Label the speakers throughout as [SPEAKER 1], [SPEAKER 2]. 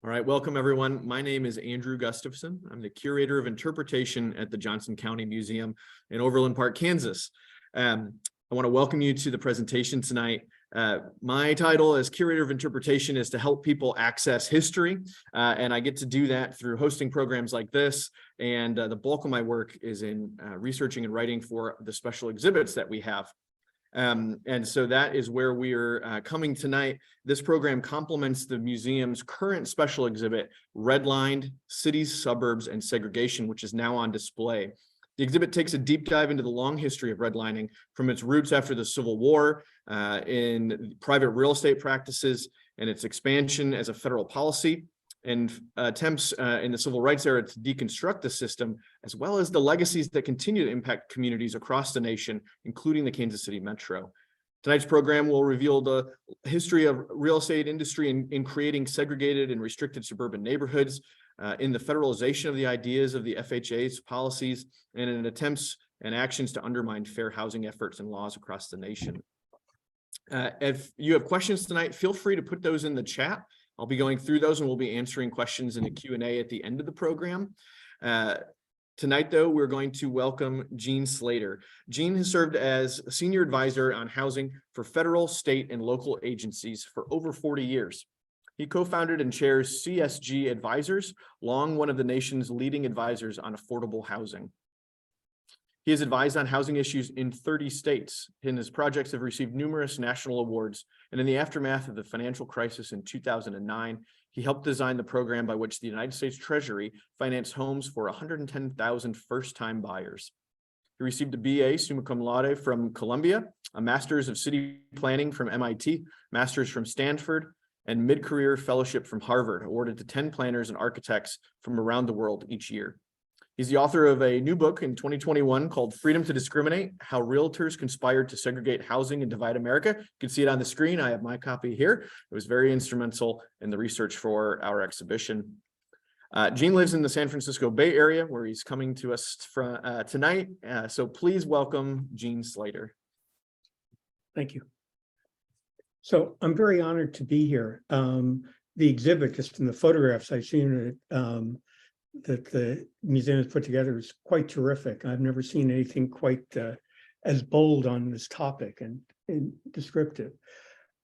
[SPEAKER 1] All right, welcome everyone. My name is Andrew Gustafson. I'm the curator of interpretation at the Johnson County Museum in Overland Park, Kansas. I want to welcome you to the presentation tonight. My title as curator of interpretation is to help people access history, and I get to do that through hosting programs like this. And the bulk of my work is in researching and writing for the special exhibits that we have. And so that is where we are coming tonight. This program complements the museum's current special exhibit, Redlined: Cities, Suburbs, and Segregation, which is now on display. The exhibit takes a deep dive into the long history of redlining, from its roots after the Civil War in private real estate practices and its expansion as a federal policy, and attempts in the civil rights era to deconstruct the system, as well as the legacies that continue to impact communities across the nation, including the Kansas City Metro. Tonight's program will reveal the history of real estate industry in creating segregated and restricted suburban neighborhoods, in the federalization of the ideas of the FHA's policies, and in attempts and actions to undermine fair housing efforts and laws across the nation. If you have questions tonight, feel free to put those in the chat. I'll be going through those and we'll be answering questions in the Q&A at the end of the program. Tonight, though, we're going to welcome Gene Slater. Gene has served as a senior advisor on housing for federal, state, and local agencies for over 40 years. He co-founded and chairs CSG Advisors, long one of the nation's leading advisors on affordable housing. He has advised on housing issues in 30 states, and his projects have received numerous national awards. And in the aftermath of the financial crisis in 2009, he helped design the program by which the United States Treasury financed homes for 110,000 first-time buyers. He received a BA summa cum laude from Columbia, a master's of city planning from MIT, master's from Stanford, and mid-career fellowship from Harvard, awarded to 10 planners and architects from around the world each year. He's the author of a new book in 2021 called Freedom to Discriminate: How Realtors Conspired to Segregate Housing and Divide America. You can see it on the screen. I have my copy here. It was very instrumental in the research for our exhibition. Gene lives in the San Francisco Bay Area, where he's coming to us from tonight. So please welcome Gene Slater.
[SPEAKER 2] Thank you. So I'm very honored to be here. The exhibit, just in the photographs I've seen that the museum has put together, is quite terrific. I've never seen anything quite as bold on this topic and descriptive.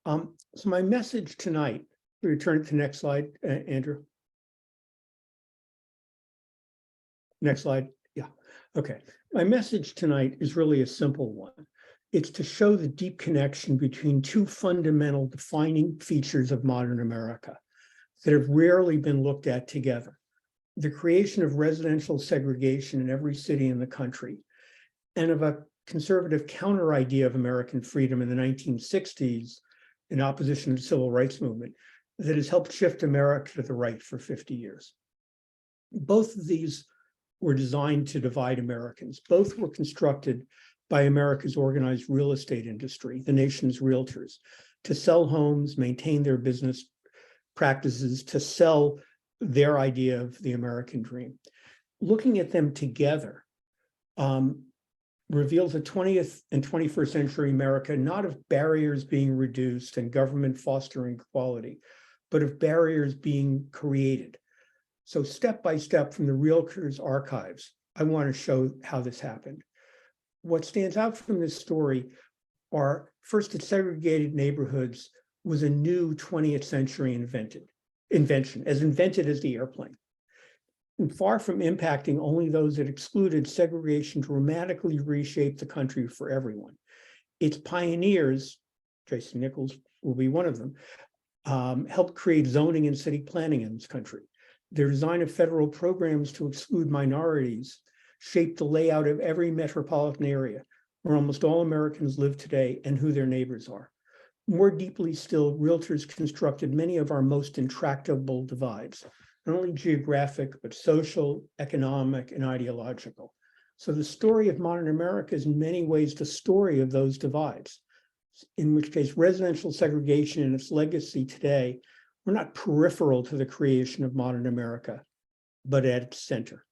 [SPEAKER 2] So my message tonight, we turn to the next slide, Andrew. Next slide. Yeah. Okay. My message tonight is really a simple one. It's to show the deep connection between two fundamental defining features of modern America that have rarely been looked at together: the creation of residential segregation in every city in the country, and of a conservative counter idea of American freedom in the 1960s in opposition to the civil rights movement that has helped shift America to the right for 50 years. Both of these were designed to divide Americans. Both were constructed by America's organized real estate industry, the nation's realtors, to sell homes, maintain their business practices, to sell their idea of the American dream. Looking at them together reveals a 20th and 21st century America, not of barriers being reduced and government fostering equality, but of barriers being created. So step by step from the Realtors archives, I want to show how this happened. What stands out from this story are, first, that segregated neighborhoods was a new 20th century invention, as invented as the airplane. And far from impacting only those it excluded, segregation dramatically reshaped the country for everyone. Its pioneers, Jason Nichols will be one of them, helped create zoning and city planning in this country. Their design of federal programs to exclude minorities shaped the layout of every metropolitan area where almost all Americans live today and who their neighbors are. More deeply still, realtors constructed many of our most intractable divides, not only geographic, but social, economic, and ideological. So the story of modern America is in many ways the story of those divides, in which case residential segregation and its legacy today were not peripheral to the creation of modern America, but at its center.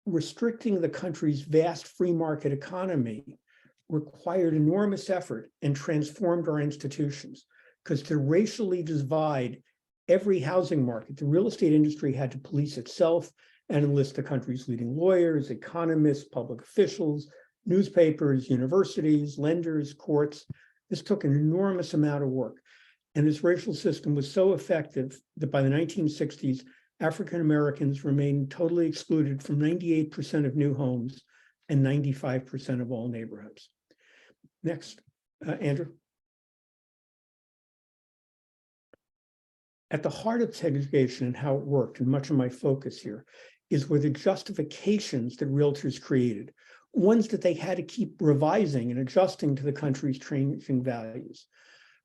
[SPEAKER 2] Restricting the country's vast free market economy required enormous effort and transformed our institutions, because to racially divide every housing market, the real estate industry had to police itself and enlist the country's leading lawyers, economists, public officials, newspapers, universities, lenders, courts. This took an enormous amount of work. And this racial system was so effective that by the 1960s, African Americans remained totally excluded from 98% of new homes and 95% of all neighborhoods. Next, Andrew. At the heart of segregation and how it worked, and much of my focus here, were the justifications that realtors created, ones that they had to keep revising and adjusting to the country's changing values.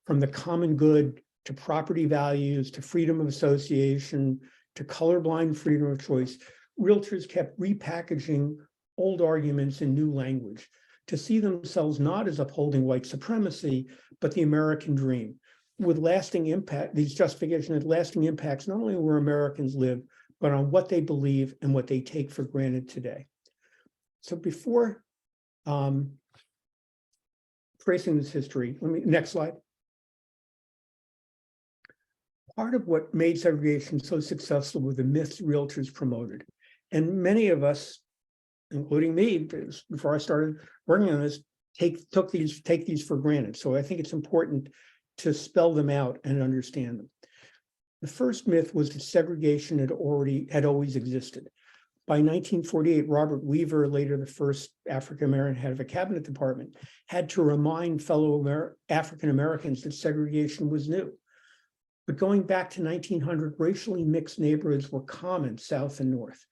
[SPEAKER 2] From the common good to property values, to freedom of association, to colorblind freedom of choice, realtors kept repackaging old arguments in new language to see themselves not as upholding white supremacy, but the American dream. With lasting impact, these justifications had lasting impacts not only where Americans live, but on what they believe and what they take for granted today. So before tracing this history, next slide. Part of what made segregation so successful were the myths realtors promoted. And many of us, including me, before I started working on this, take these for granted. So I think it's important to spell them out and understand them. The first myth was that segregation had always existed. By 1948, Robert Weaver, later the first African-American head of a cabinet department, had to remind fellow African-Americans that segregation was new. But going back to 1900, racially mixed neighborhoods were common south and north.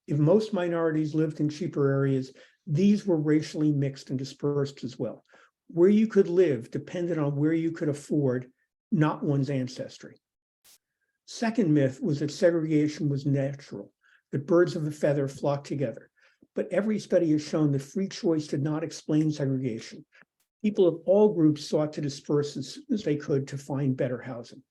[SPEAKER 2] If most minorities lived in cheaper areas, these were racially mixed and dispersed as well. Where you could live depended on where you could afford, not one's ancestry. Second myth was that segregation was natural, that birds of a feather flocked together. But every study has shown that free choice did not explain segregation. People of all groups sought to disperse as soon as they could to find better housing.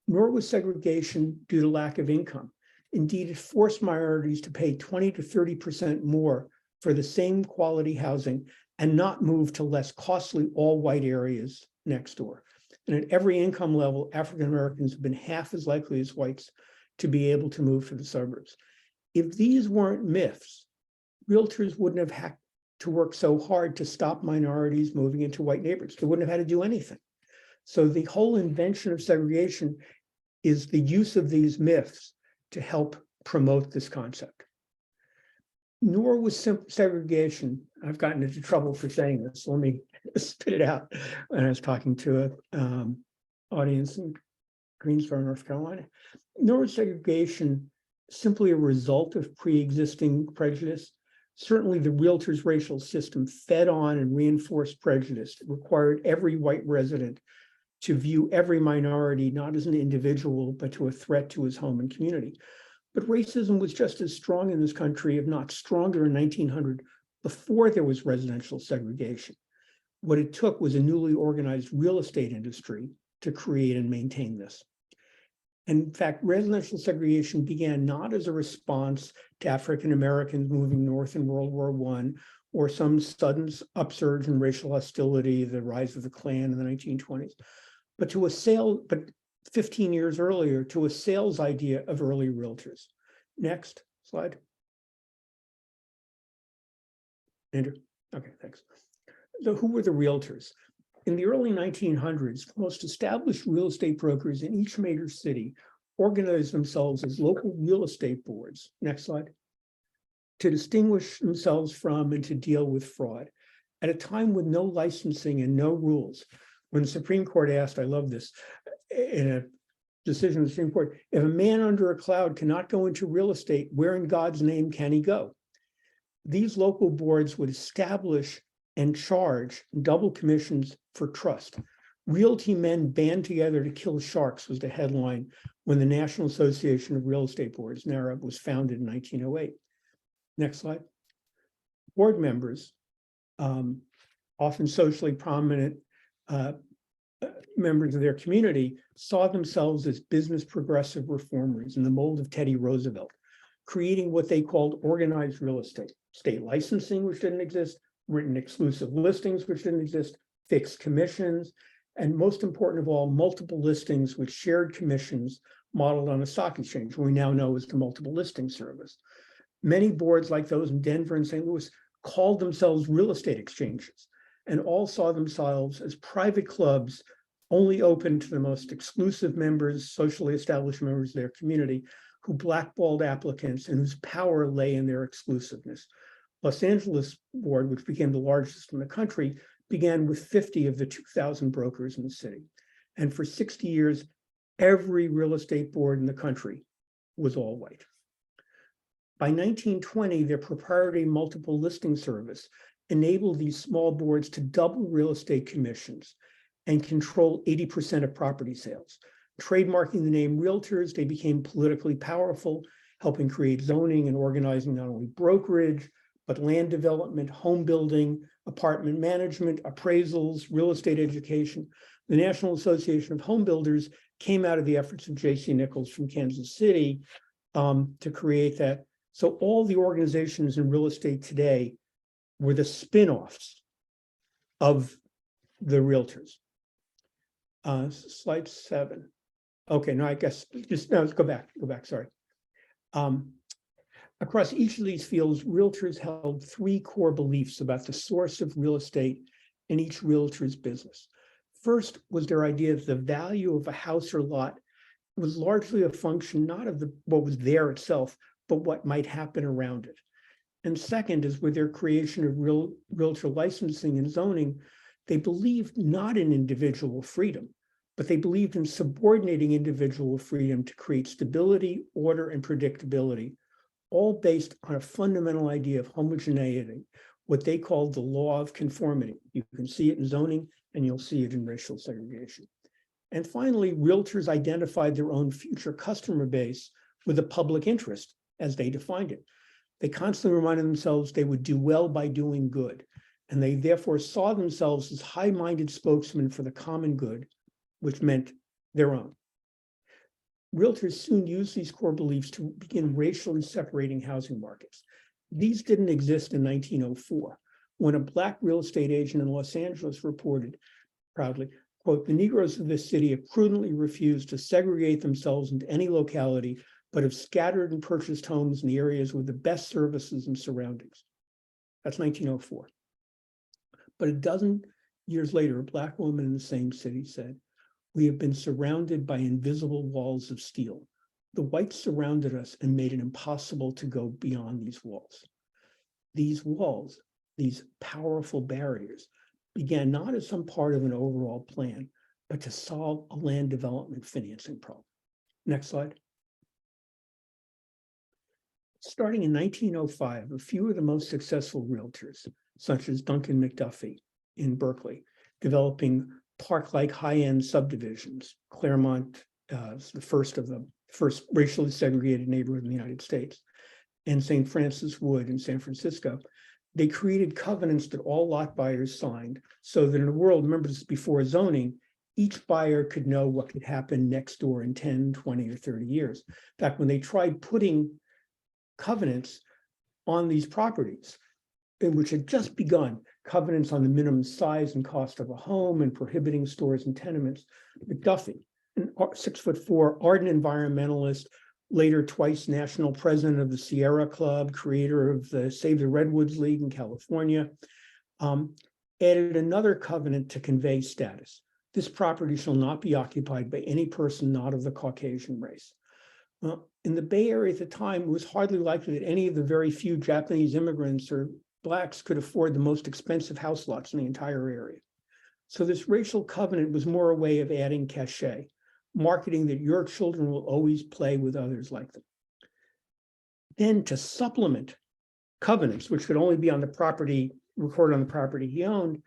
[SPEAKER 2] Nor was segregation due to lack of income. Indeed, it forced minorities to pay 20 to 30% more for the same quality housing and not move to less costly all-white areas next door. And at every income level, African Americans have been half as likely as whites to be able to move to the suburbs. If these weren't myths, realtors wouldn't have had to work so hard to stop minorities moving into white neighborhoods. They wouldn't have had to do anything. So the whole invention of segregation is the use of these myths to help promote this concept. Nor was segregation, I've gotten into trouble for saying this, so let me spit it out. When I was talking to an audience in Greensboro, North Carolina, nor was segregation simply a result of pre-existing prejudice. Certainly the realtors' racial system fed on and reinforced prejudice. It required every white resident to view every minority not as an individual, but to a threat to his home and community. But racism was just as strong in this country, if not stronger, in 1900, before there was residential segregation. What it took was a newly organized real estate industry to create and maintain this. And in fact, residential segregation began not as a response to African Americans moving north in World War I, or some sudden upsurge in racial hostility, the rise of the Klan in the 1920s, but 15 years earlier, to a sales idea of early realtors. Next slide. Andrew? Okay, thanks. So who were the realtors? In the early 1900s, the most established real estate brokers in each major city organized themselves as local real estate boards. Next slide. To distinguish themselves from and to deal with fraud. At a time with no licensing and no rules, when the Supreme Court asked, I love this, in a decision of the Supreme Court, if a man under a cloud cannot go into real estate, where in God's name can he go? These local boards would establish and charge double commissions for trust. Realty men band together to kill sharks was the headline when the National Association of Real Estate Boards, NAREB, was founded in 1908. Next slide. Board members, often socially prominent members of their community, saw themselves as business progressive reformers in the mold of Teddy Roosevelt, creating what they called organized real estate, state licensing, which didn't exist, written exclusive listings, which didn't exist, fixed commissions, and most important of all, multiple listings with shared commissions modeled on a stock exchange, we now know as the multiple listing service. Many boards like those in Denver and St. Louis called themselves real estate exchanges and all saw themselves as private clubs only open to the most exclusive members, socially established members of their community, who blackballed applicants and whose power lay in their exclusiveness. Los Angeles board, which became the largest in the country, began with 50 of the 2,000 brokers in the city. And for 60 years, every real estate board in the country was all white. By 1920, their proprietary multiple listing service enabled these small boards to double real estate commissions and control 80% of property sales. Trademarking the name Realtors, they became politically powerful, helping create zoning and organizing not only brokerage, but land development, home building, apartment management, appraisals, real estate education. The National Association of Home Builders came out of the efforts of J.C. Nichols from Kansas City to create that. So all the organizations in real estate today were the spin-offs of the Realtors. Slide 7. Okay, no, I guess just no, let's go back, sorry. Across each of these fields, realtors held 3 core beliefs about the source of real estate in each realtor's business. First was their idea that the value of a house or lot was largely a function not of what was there itself, but what might happen around it. And second is with their creation of realtor licensing and zoning, they believed not in individual freedom, but they believed in subordinating individual freedom to create stability, order, and predictability, all based on a fundamental idea of homogeneity, what they called the law of conformity. You can see it in zoning, and you'll see it in racial segregation. And finally, realtors identified their own future customer base with a public interest, as they defined it. They constantly reminded themselves they would do well by doing good, and they therefore saw themselves as high-minded spokesmen for the common good, which meant their own. Realtors soon used these core beliefs to begin racially separating housing markets. These didn't exist in 1904, when a Black real estate agent in Los Angeles reported proudly, quote, "The Negroes of this city have prudently refused to segregate themselves into any locality, but have scattered and purchased homes in the areas with the best services and surroundings." That's 1904. But a dozen years later, a Black woman in the same city said, "We have been surrounded by invisible walls of steel. The whites surrounded us and made it impossible to go beyond these walls." These walls, these powerful barriers, began not as some part of an overall plan, but to solve a land development financing problem. Next slide. Starting in 1905, a few of the most successful realtors, such as Duncan McDuffie in Berkeley, developing park-like high-end subdivisions. Claremont is the first racially segregated neighborhood in the United States, and St. Francis Wood in San Francisco. They created covenants that all lot buyers signed so that in a world, remember this is before zoning, each buyer could know what could happen next door in 10, 20, or 30 years. In fact, when they tried putting covenants on these properties, which had just begun, covenants on the minimum size and cost of a home and prohibiting stores and tenements, McDuffie, an 6'4", ardent environmentalist, later twice national president of the Sierra Club, creator of the Save the Redwoods League in California, added another covenant to convey status. This property shall not be occupied by any person not of the Caucasian race. Well, in the Bay Area at the time, it was hardly likely that any of the very few Japanese immigrants or Blacks could afford the most expensive house lots in the entire area. So this racial covenant was more a way of adding cachet, marketing that your children will always play with others like them. Then to supplement covenants, which could only be on the property, recorded on the property he owned,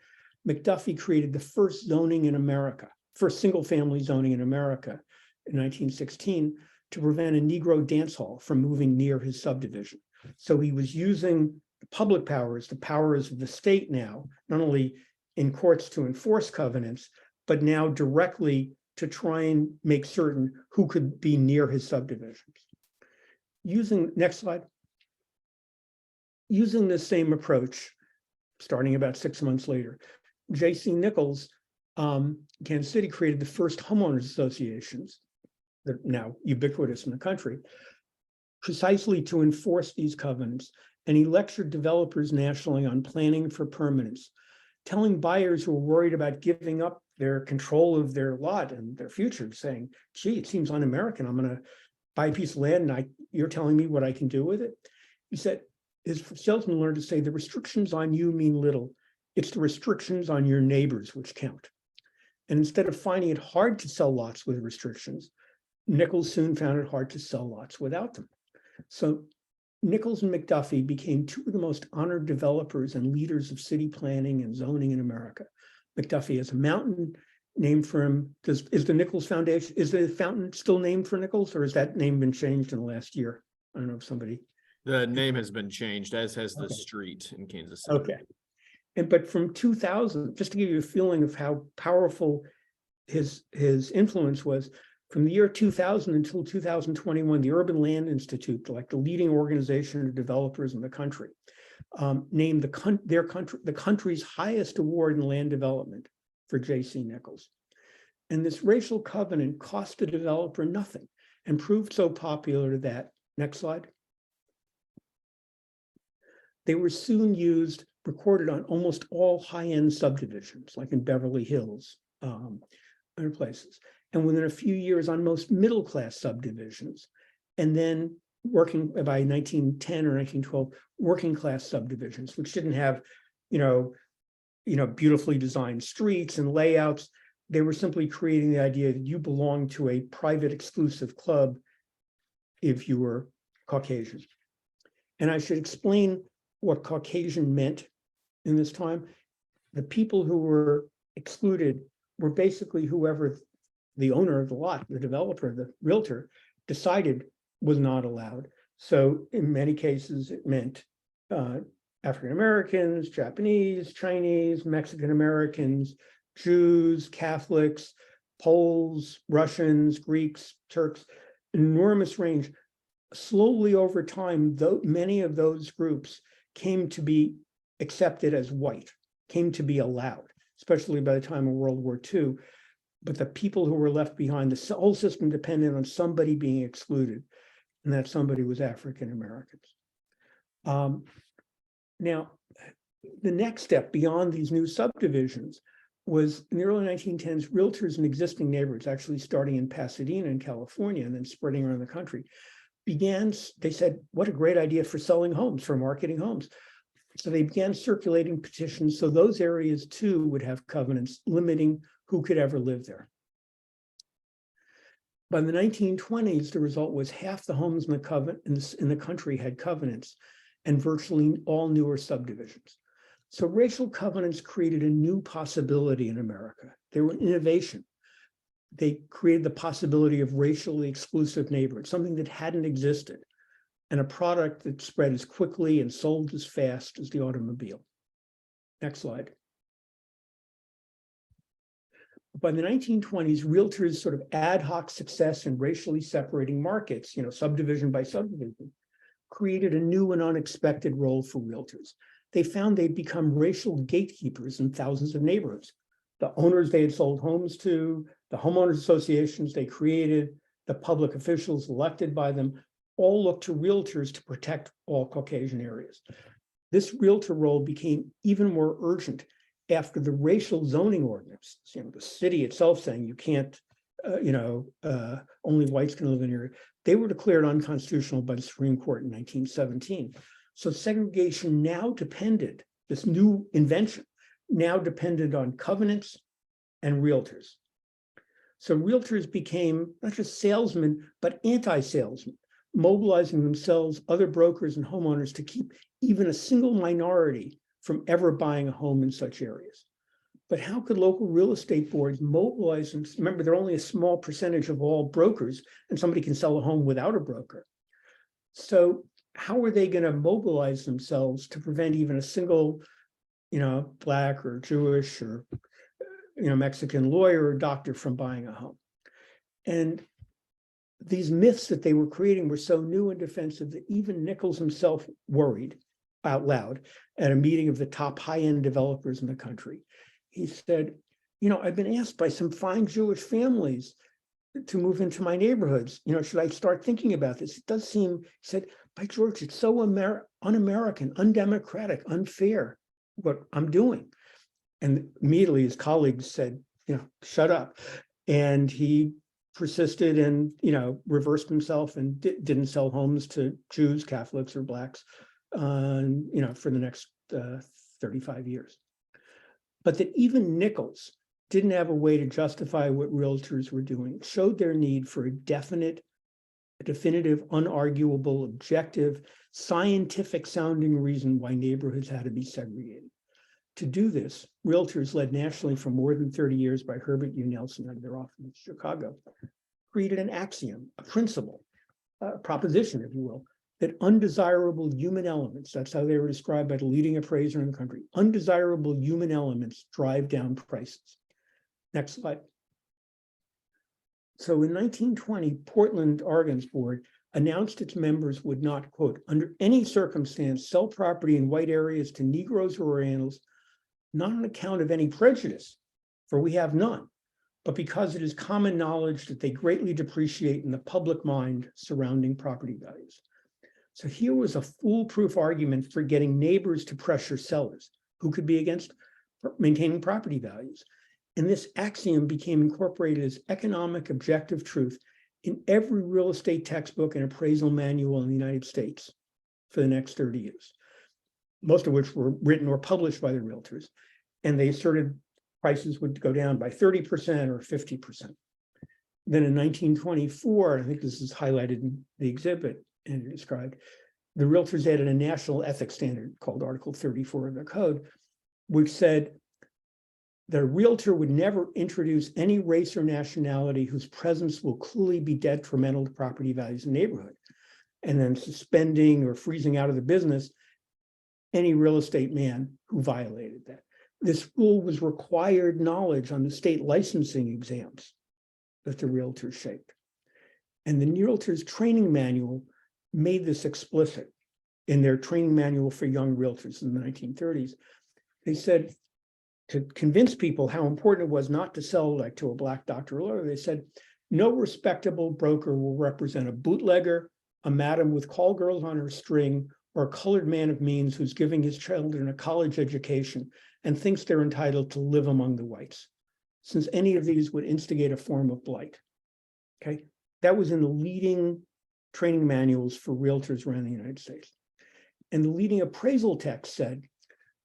[SPEAKER 2] McDuffie created the first zoning in America, first single-family zoning in America in 1916 to prevent a Negro dance hall from moving near his subdivision. So he was using the public powers, the powers of the state now, not only in courts to enforce covenants, but now directly to try and make certain who could be near his subdivisions. Next slide. Using the same approach, starting about 6 months later, J.C. Nichols Kansas City created the first homeowners associations that are now ubiquitous in the country, precisely to enforce these covenants. And he lectured developers nationally on planning for permanence, telling buyers who were worried about giving up their control of their lot and their future, saying, gee, it seems un-American. I'm going to buy a piece of land and you're telling me what I can do with it. He said, his salesman learned to say, the restrictions on you mean little. It's the restrictions on your neighbors which count. And instead of finding it hard to sell lots with restrictions, Nichols soon found it hard to sell lots without them. So Nichols and McDuffie became two of the most honored developers and leaders of city planning and zoning in America. McDuffie has a mountain named for him. Is the Nichols Foundation, is the fountain still named for Nichols, or has that name been changed in the last year? I don't know if somebody.
[SPEAKER 1] The name has been changed, as has the
[SPEAKER 2] Okay.
[SPEAKER 1] street in Kansas City.
[SPEAKER 2] Okay. But from 2000, just to give you a feeling of how powerful his influence was, from the year 2000 until 2021, the Urban Land Institute, like the leading organization of developers in the country, named the country's highest award in land development for J.C. Nichols. And this racial covenant cost the developer nothing and proved so popular that, next slide, they were soon used, recorded on almost all high-end subdivisions, like in Beverly Hills, other places. And within a few years on most middle-class subdivisions. And then working by 1910 or 1912, working-class subdivisions, which didn't have, beautifully designed streets and layouts. They were simply creating the idea that you belonged to a private exclusive club if you were Caucasian. And I should explain what Caucasian meant in this time. The people who were excluded were basically whoever the owner of the lot, the developer, the realtor, decided was not allowed. So in many cases, it meant African Americans, Japanese, Chinese, Mexican Americans, Jews, Catholics, Poles, Russians, Greeks, Turks, enormous range. Slowly over time, though many of those groups came to be accepted as white, came to be allowed, especially by the time of World War II. But the people who were left behind, the whole system depended on somebody being excluded, and that somebody was African Americans. Now, the next step beyond these new subdivisions was in the early 1910s, realtors in existing neighborhoods, actually starting in Pasadena in California and then spreading around the country, they said, what a great idea for selling homes, for marketing homes. So they began circulating petitions so those areas too would have covenants limiting who could ever live there. By the 1920s, the result was half the homes in the country had covenants, and virtually all newer subdivisions. So racial covenants created a new possibility in America. They were an innovation. They created the possibility of racially exclusive neighborhoods, something that hadn't existed, and a product that spread as quickly and sold as fast as the automobile. Next slide. By the 1920s, realtors' sort of ad hoc success in racially separating markets, subdivision by subdivision, created a new and unexpected role for realtors. They found they'd become racial gatekeepers in thousands of neighborhoods. The owners they had sold homes to, the homeowners associations they created, the public officials elected by them, all looked to realtors to protect all Caucasian areas. This realtor role became even more urgent after the racial zoning ordinance, the city itself saying you can't, only whites can live in here. They were declared unconstitutional by the Supreme Court in 1917. So segregation now depended, this new invention, now depended on covenants and realtors. So realtors became not just salesmen, but anti-salesmen, mobilizing themselves, other brokers and homeowners to keep even a single minority from ever buying a home in such areas. But how could local real estate boards mobilize them? Remember, they're only a small percentage of all brokers, and somebody can sell a home without a broker. So how are they going to mobilize themselves to prevent even a single, Black or Jewish or, Mexican lawyer or doctor from buying a home? And these myths that they were creating were so new and defensive that even Nichols himself worried out loud at a meeting of the top high-end developers in the country. He said, I've been asked by some fine Jewish families to move into my neighborhoods. Should I start thinking about this? It does seem, he said, by George, it's so un-American, undemocratic, unfair, what I'm doing. And immediately his colleagues said, shut up. And he persisted and, reversed himself and didn't sell homes to Jews, Catholics, or Blacks, for the next 35 years. But that even Nichols didn't have a way to justify what realtors were doing. It showed their need for a definitive, unarguable, objective, scientific sounding reason why neighborhoods had to be segregated. To do this, realtors led nationally for more than 30 years by Herbert U. Nelson out of their office in Chicago, created an axiom, a principle, a proposition, if you will, that undesirable human elements, that's how they were described by the leading appraiser in the country, undesirable human elements drive down prices. Next slide. So in 1920, Portland, Oregon's board announced its members would not, quote, under any circumstance, sell property in white areas to Negroes or Orientals, not on account of any prejudice, for we have none, but because it is common knowledge that they greatly depreciate in the public mind surrounding property values. So here was a foolproof argument for getting neighbors to pressure sellers who could be against maintaining property values. And this axiom became incorporated as economic objective truth in every real estate textbook and appraisal manual in the United States for the next 30 years, most of which were written or published by the realtors. And they asserted prices would go down by 30% or 50%. Then in 1924, I think this is highlighted in the exhibit and described, the realtors added a national ethics standard called Article 34 of their code, which said the realtor would never introduce any race or nationality whose presence will clearly be detrimental to property values in the neighborhood, and then suspending or freezing out of the business any real estate man who violated that. This rule was required knowledge on the state licensing exams that the realtors shaped. And the realtors training manual made this explicit in their training manual for young realtors in the 1930s. They said, to convince people how important it was not to sell like to a Black doctor or lawyer, they said, no respectable broker will represent a bootlegger, a madam with call girls on her string, or a colored man of means who's giving his children a college education and thinks they're entitled to live among the whites, since any of these would instigate a form of blight. Okay, that was in the leading training manuals for realtors around the United States. And the leading appraisal text said,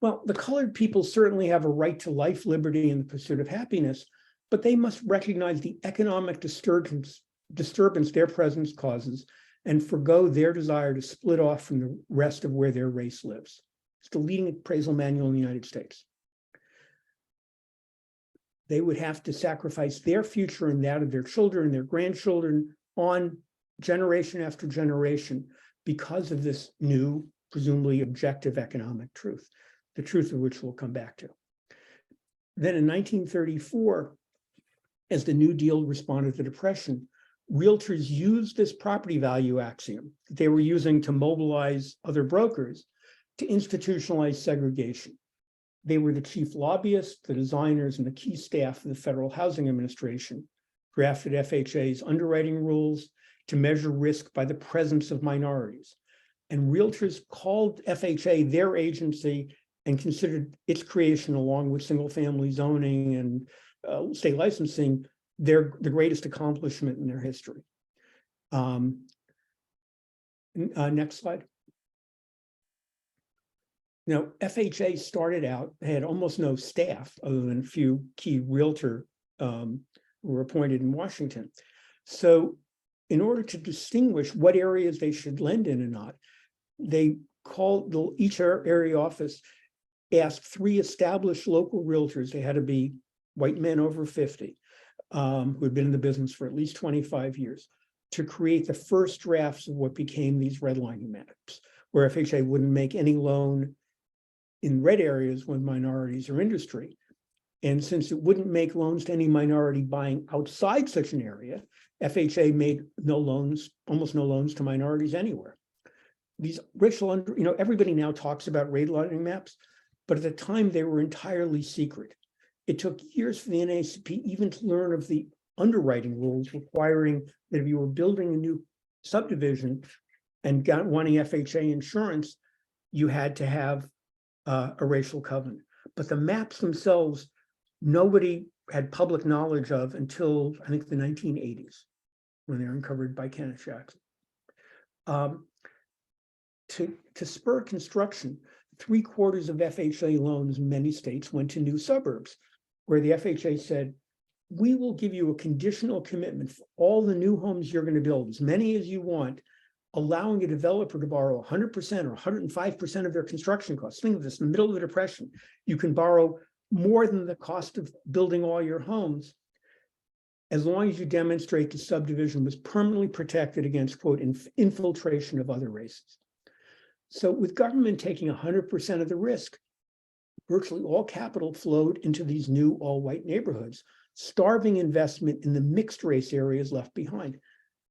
[SPEAKER 2] well, the colored people certainly have a right to life, liberty, and the pursuit of happiness, but they must recognize the economic disturbance their presence causes and forgo their desire to split off from the rest of where their race lives. It's the leading appraisal manual in the United States. They would have to sacrifice their future and that of their children and their grandchildren on generation after generation because of this new, presumably objective economic truth, the truth of which we'll come back to. Then in 1934, as the New Deal responded to the Depression, realtors used this property value axiom that they were using to mobilize other brokers to institutionalize segregation. They were the chief lobbyists, the designers, and the key staff of the Federal Housing Administration, drafted FHA's underwriting rules to measure risk by the presence of minorities. And realtors called FHA their agency and considered its creation, along with single-family zoning and state licensing, the greatest accomplishment in their history. Next slide. Now, FHA started out, had almost no staff other than a few key realtor who were appointed in Washington. So in order to distinguish what areas they should lend in and not, they called each area office, asked 3 established local realtors, they had to be white men over 50, who had been in the business for at least 25 years, to create the first drafts of what became these redlining maps, where FHA wouldn't make any loan in red areas with minorities or industry. And since it wouldn't make loans to any minority buying outside such an area, FHA made no loans, almost no loans to minorities anywhere. These racial, everybody now talks about redlining maps, but at the time they were entirely secret. It took years for the NAACP even to learn of the underwriting rules requiring that if you were building a new subdivision and wanting FHA insurance, you had to have a racial covenant. But the maps themselves, nobody had public knowledge of until I think the 1980s, when they were uncovered by Kenneth Jackson. To spur construction, 3/4 of FHA loans in many states went to new suburbs, where the FHA said, we will give you a conditional commitment for all the new homes you're going to build, as many as you want, allowing a developer to borrow 100% or 105% of their construction costs. Think of this, in the middle of the Depression, you can borrow more than the cost of building all your homes, as long as you demonstrate the subdivision was permanently protected against, quote, infiltration of other races. So with government taking 100% of the risk, virtually all capital flowed into these new all-white neighborhoods, starving investment in the mixed race areas left behind.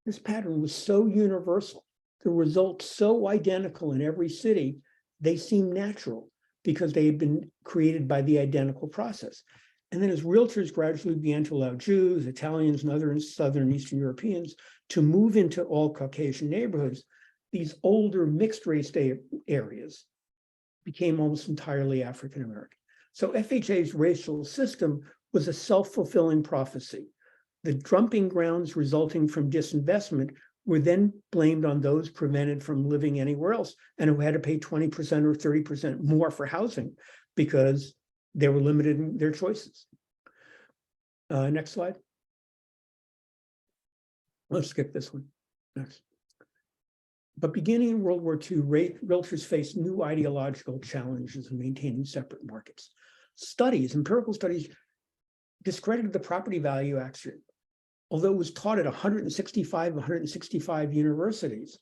[SPEAKER 2] This pattern was so universal, the results so identical in every city, they seemed natural because they had been created by the identical process. And then as realtors gradually began to allow Jews, Italians, and other Southern and Eastern Europeans to move into all Caucasian neighborhoods, these older mixed race areas became almost entirely African American. So FHA's racial system was a self-fulfilling prophecy. The dumping grounds resulting from disinvestment were then blamed on those prevented from living anywhere else and who had to pay 20% or 30% more for housing because they were limited in their choices. Next slide. Let's skip this one. Next. But beginning in World War II, realtors faced new ideological challenges in maintaining separate markets. Empirical studies discredited the property value axiom. Although it was taught at 165 universities,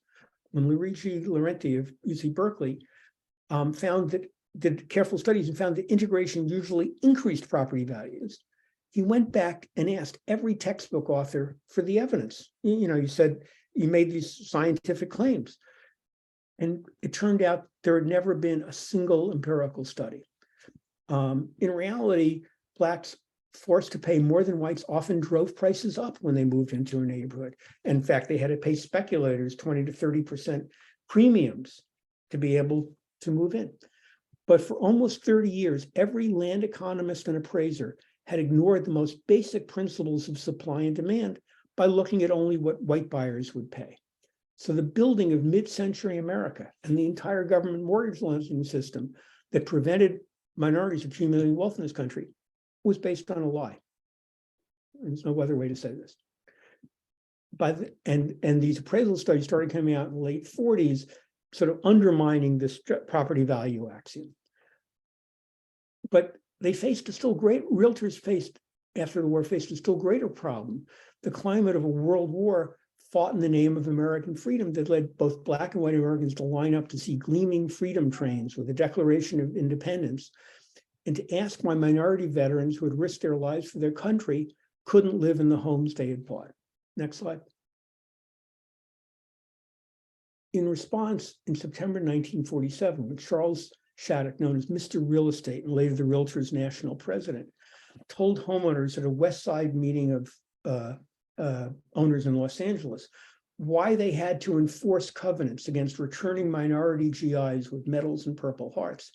[SPEAKER 2] when Luigi Laurenti of UC Berkeley did careful studies and found that integration usually increased property values, he went back and asked every textbook author for the evidence. You said you made these scientific claims. And it turned out there had never been a single empirical study. In reality, Blacks forced to pay more than whites often drove prices up when they moved into a neighborhood. In fact, they had to pay speculators 20 to 30% premiums to be able to move in. But for almost 30 years, every land economist and appraiser had ignored the most basic principles of supply and demand by looking at only what white buyers would pay. So the building of mid-century America and the entire government mortgage lending system that prevented minorities accumulating wealth in this country was based on a lie. There's no other way to say this. And these appraisal studies started coming out in the late 40s, sort of undermining this property value axiom. But realtors faced, after the war, faced a still greater problem. The climate of a world war fought in the name of American freedom that led both Black and white Americans to line up to see gleaming freedom trains with the Declaration of Independence, and to ask why minority veterans who had risked their lives for their country couldn't live in the homes they had bought. Next slide. In response, in September 1947, when Charles Shattuck, known as Mr. Real Estate and later the Realtors National President, told homeowners at a West Side meeting of owners in Los Angeles why they had to enforce covenants against returning minority GIs with medals and Purple Hearts,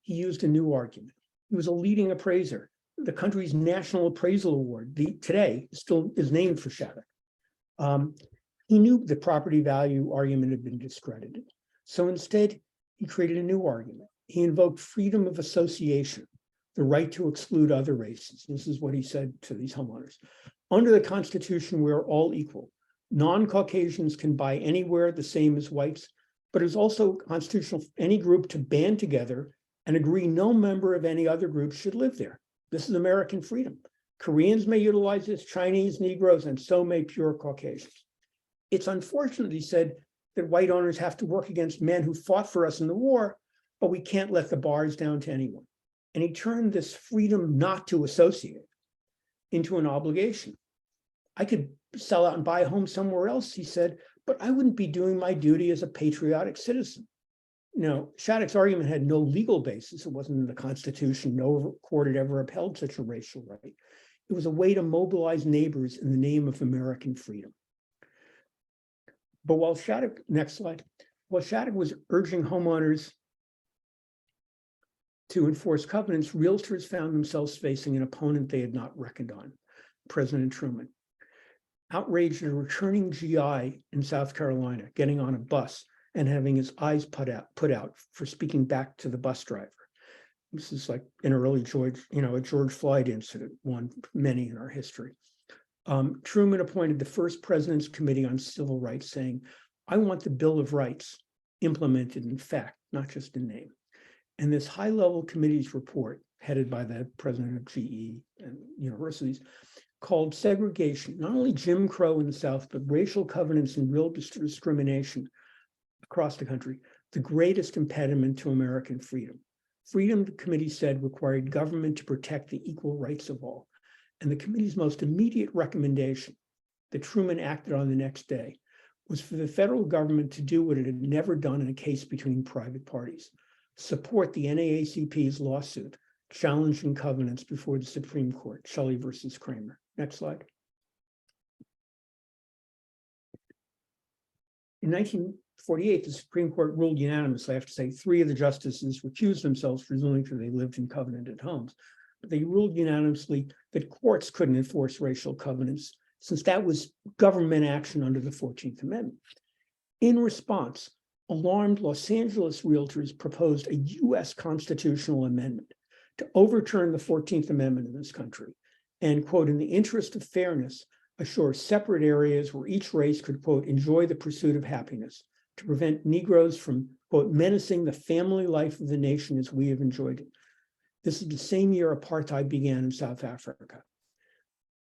[SPEAKER 2] he used a new argument. He was a leading appraiser. The country's National Appraisal Award, today, still is named for Shattuck. He knew the property value argument had been discredited. So instead, he created a new argument. He invoked freedom of association, the right to exclude other races. This is what he said to these homeowners. Under the Constitution, we're all equal. Non-Caucasians can buy anywhere the same as whites, but it's also constitutional for any group to band together and agree no member of any other group should live there. This is American freedom. Koreans may utilize this, Chinese, Negroes, and so may pure Caucasians. It's unfortunate, he said, that white owners have to work against men who fought for us in the war, but we can't let the bars down to anyone. And he turned this freedom not to associate into an obligation. I could sell out and buy a home somewhere else, he said, but I wouldn't be doing my duty as a patriotic citizen. Shattuck's argument had no legal basis. It wasn't in the Constitution. No court had ever upheld such a racial right. It was a way to mobilize neighbors in the name of American freedom. But while Shattuck, next slide, while Shattuck was urging homeowners to enforce covenants, realtors found themselves facing an opponent they had not reckoned on, President Truman. Outraged at a returning GI in South Carolina, getting on a bus and having his eyes put out for speaking back to the bus driver. This is like an early a George Floyd incident, one many in our history. Truman appointed the first President's Committee on Civil Rights, saying, "I want the Bill of Rights implemented in fact, not just in name." And this high-level committee's report, headed by the president of GE and universities, called segregation, not only Jim Crow in the South, but racial covenants and real discrimination across the country, the greatest impediment to American freedom. Freedom, the committee said, required government to protect the equal rights of all. And the committee's most immediate recommendation that Truman acted on the next day was for the federal government to do what it had never done in a case between private parties: support the NAACP's lawsuit challenging covenants before the Supreme Court, Shelley versus Kramer. Next slide. In 1948, the Supreme Court ruled unanimously. I have to say, 3 of the justices recused themselves, presumably because they lived in covenanted homes. But they ruled unanimously that courts couldn't enforce racial covenants, since that was government action under the 14th Amendment. In response, alarmed Los Angeles realtors proposed a US constitutional amendment to overturn the 14th Amendment in this country and, quote, in the interest of fairness, assure separate areas where each race could, quote, enjoy the pursuit of happiness, to prevent Negroes from, quote, menacing the family life of the nation as we have enjoyed it. This is the same year apartheid began in South Africa.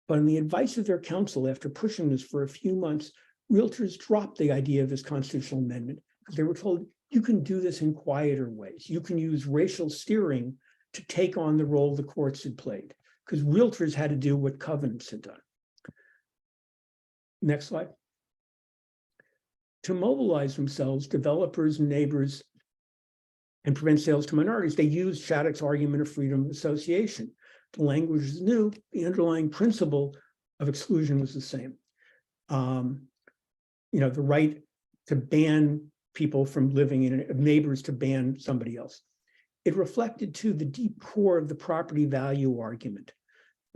[SPEAKER 2] But on the advice of their counsel, after pushing this for a few months, realtors dropped the idea of this constitutional amendment because they were told, you can do this in quieter ways. You can use racial steering to take on the role the courts had played, because realtors had to do what covenants had done. Next slide. To mobilize themselves, developers and neighbors, and prevent sales to minorities, they used Shattuck's argument of freedom of association. The language is new, the underlying principle of exclusion was the same. The right to ban people from living in it, neighbors to ban somebody else. It reflected, too, the deep core of the property value argument,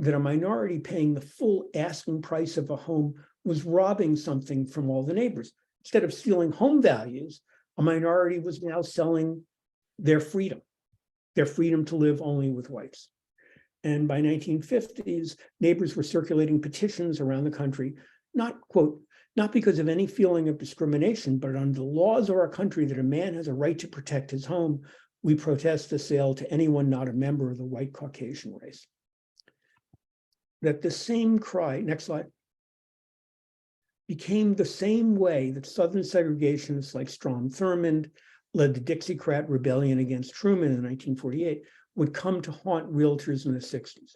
[SPEAKER 2] that a minority paying the full asking price of a home was robbing something from all the neighbors. Instead of stealing home values, a minority was now selling their freedom to live only with whites. And by 1950s, neighbors were circulating petitions around the country, not, quote, not because of any feeling of discrimination, but under the laws of our country that a man has a right to protect his home, we protest the sale to anyone not a member of the white Caucasian race. That the same cry, next slide, became the same way that Southern segregationists like Strom Thurmond led the Dixiecrat rebellion against Truman in 1948 would come to haunt realtors in the 60s.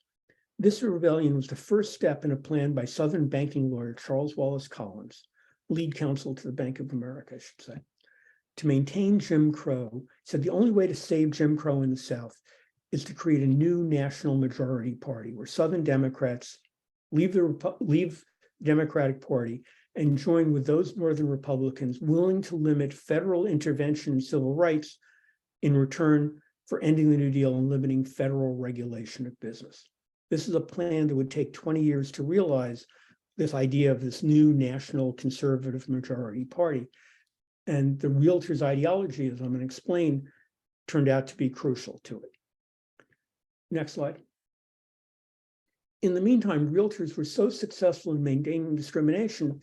[SPEAKER 2] This rebellion was the first step in a plan by Southern banking lawyer Charles Wallace Collins, lead counsel to the Bank of America, I should say, to maintain Jim Crow. Said the only way to save Jim Crow in the South is to create a new national majority party where Southern Democrats leave the Democratic Party and join with those Northern Republicans willing to limit federal intervention in civil rights in return for ending the New Deal and limiting federal regulation of business. This is a plan that would take 20 years to realize, this idea of this new national conservative majority party. And the realtors' ideology, as I'm going to explain, turned out to be crucial to it. Next slide. In the meantime, realtors were so successful in maintaining discrimination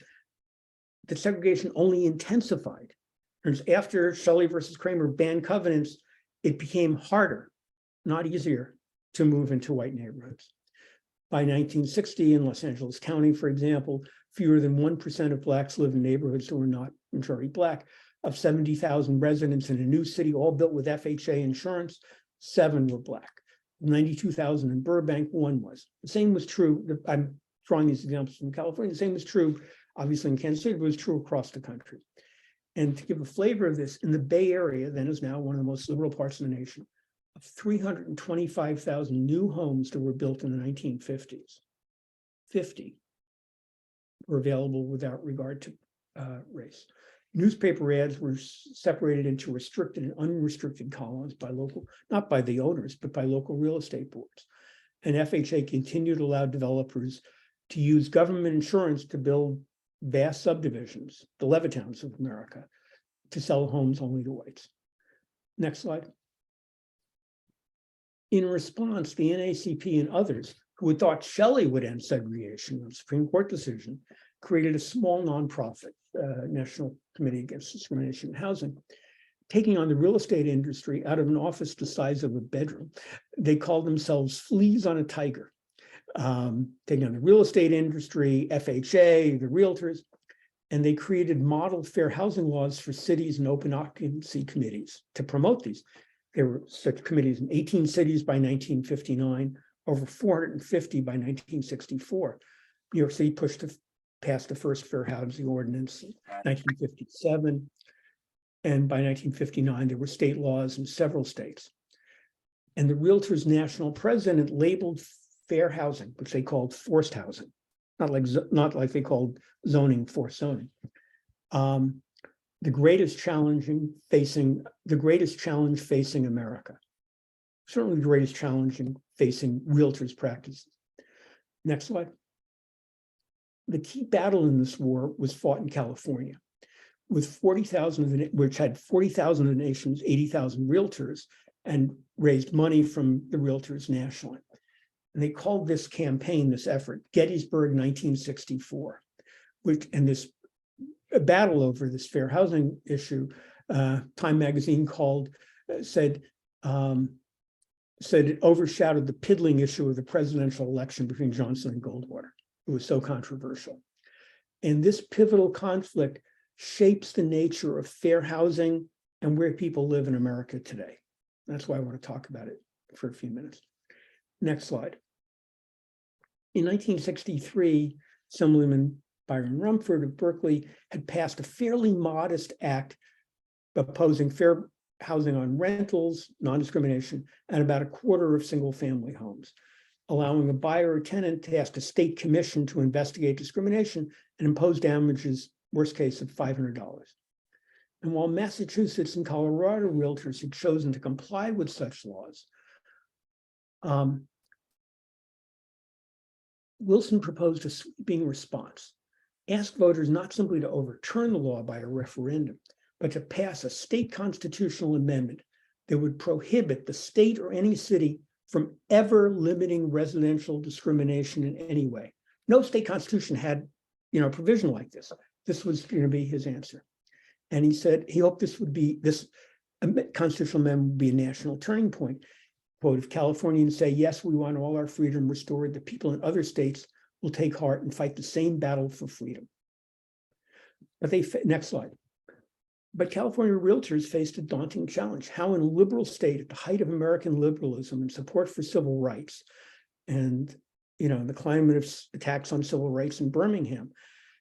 [SPEAKER 2] that segregation only intensified. After Shelley versus Kramer banned covenants, it became harder, not easier, to move into white neighborhoods. By 1960, in Los Angeles County, for example, fewer than 1% of Blacks live in neighborhoods that were not majority Black. Of 70,000 residents in a new city, all built with FHA insurance, 7 were Black. 92,000 in Burbank, 1 was. The same was true, I'm drawing these examples from California, the same was true, obviously in Kansas City, but it was true across the country. And to give a flavor of this, in the Bay Area, then is now one of the most liberal parts of the nation, of 325,000 new homes that were built in the 1950s, 50 were available without regard to race. Newspaper ads were separated into restricted and unrestricted columns by local, not by the owners, but by local real estate boards. And FHA continued to allow developers to use government insurance to build vast subdivisions, the Levitowns of America, to sell homes only to whites. Next slide. In response, the NAACP and others who had thought Shelley would end segregation, a Supreme Court decision, created a small nonprofit, National Committee Against Discrimination in Housing, taking on the real estate industry out of an office the size of a bedroom. They called themselves fleas on a tiger, taking on the real estate industry, FHA, the realtors, and they created model fair housing laws for cities and open occupancy committees to promote these. There were such committees in 18 cities by 1959, over 450 by 1964. New York City passed the first fair housing ordinance in 1957. And by 1959, there were state laws in several states. And the Realtors National President labeled fair housing, which they called forced housing, not like they called zoning forced zoning. The greatest challenge facing America. Certainly the greatest challenge facing realtors' practices. Next slide. The key battle in this war was fought in California, with 40,000, which had 40,000 of the nation's 80,000 realtors, and raised money from the realtors nationally. And they called this campaign, this effort, Gettysburg 1964, this battle over this fair housing issue, Time magazine said it overshadowed the piddling issue of the presidential election between Johnson and Goldwater. It was so controversial. And this pivotal conflict shapes the nature of fair housing and where people live in America today. That's why I want to talk about it for a few minutes. Next slide. In 1963, Assemblyman Byron Rumford of Berkeley had passed a fairly modest act opposing fair housing on rentals, non-discrimination, and about a quarter of single-family homes, allowing a buyer or tenant to ask a state commission to investigate discrimination and impose damages, worst case of $500. And while Massachusetts and Colorado realtors had chosen to comply with such laws, Wilson proposed a sweeping response, ask voters not simply to overturn the law by a referendum, but to pass a state constitutional amendment that would prohibit the state or any city from ever limiting residential discrimination in any way. No state constitution had, a provision like this. This was going to be his answer. And he said he hoped this constitutional amendment would be a national turning point. Quote, if Californians say, yes, we want all our freedom restored, the people in other states will take heart and fight the same battle for freedom. But next slide. But California realtors faced a daunting challenge. How in a liberal state at the height of American liberalism and support for civil rights and, the climate of attacks on civil rights in Birmingham,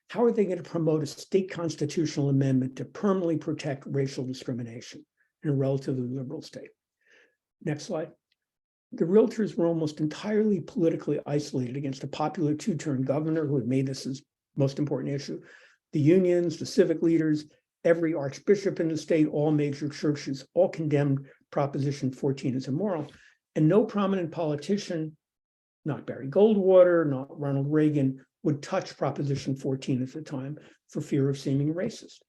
[SPEAKER 2] how are they going to promote a state constitutional amendment to permanently protect racial discrimination in a relatively liberal state? Next slide. The realtors were almost entirely politically isolated against a popular two-term governor who had made this his most important issue. The unions, the civic leaders, every archbishop in the state, all major churches, all condemned Proposition 14 as immoral. And no prominent politician, not Barry Goldwater, not Ronald Reagan, would touch Proposition 14 at the time for fear of seeming racist.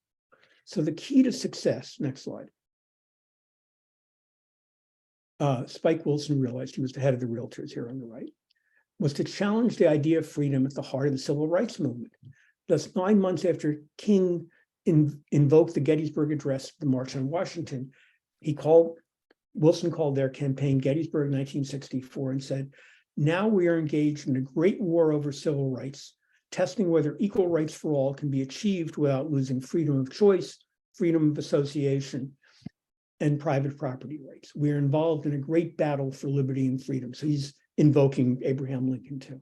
[SPEAKER 2] So the key to success, next slide. Spike Wilson realized, he was the head of the realtors here on the right, was to challenge the idea of freedom at the heart of the civil rights movement. Thus, 9 months after King invoked the Gettysburg Address, the March on Washington, Wilson called their campaign Gettysburg 1964 and said, now we are engaged in a great war over civil rights, testing whether equal rights for all can be achieved without losing freedom of choice, freedom of association, and private property rights. We are involved in a great battle for liberty and freedom. So he's invoking Abraham Lincoln too.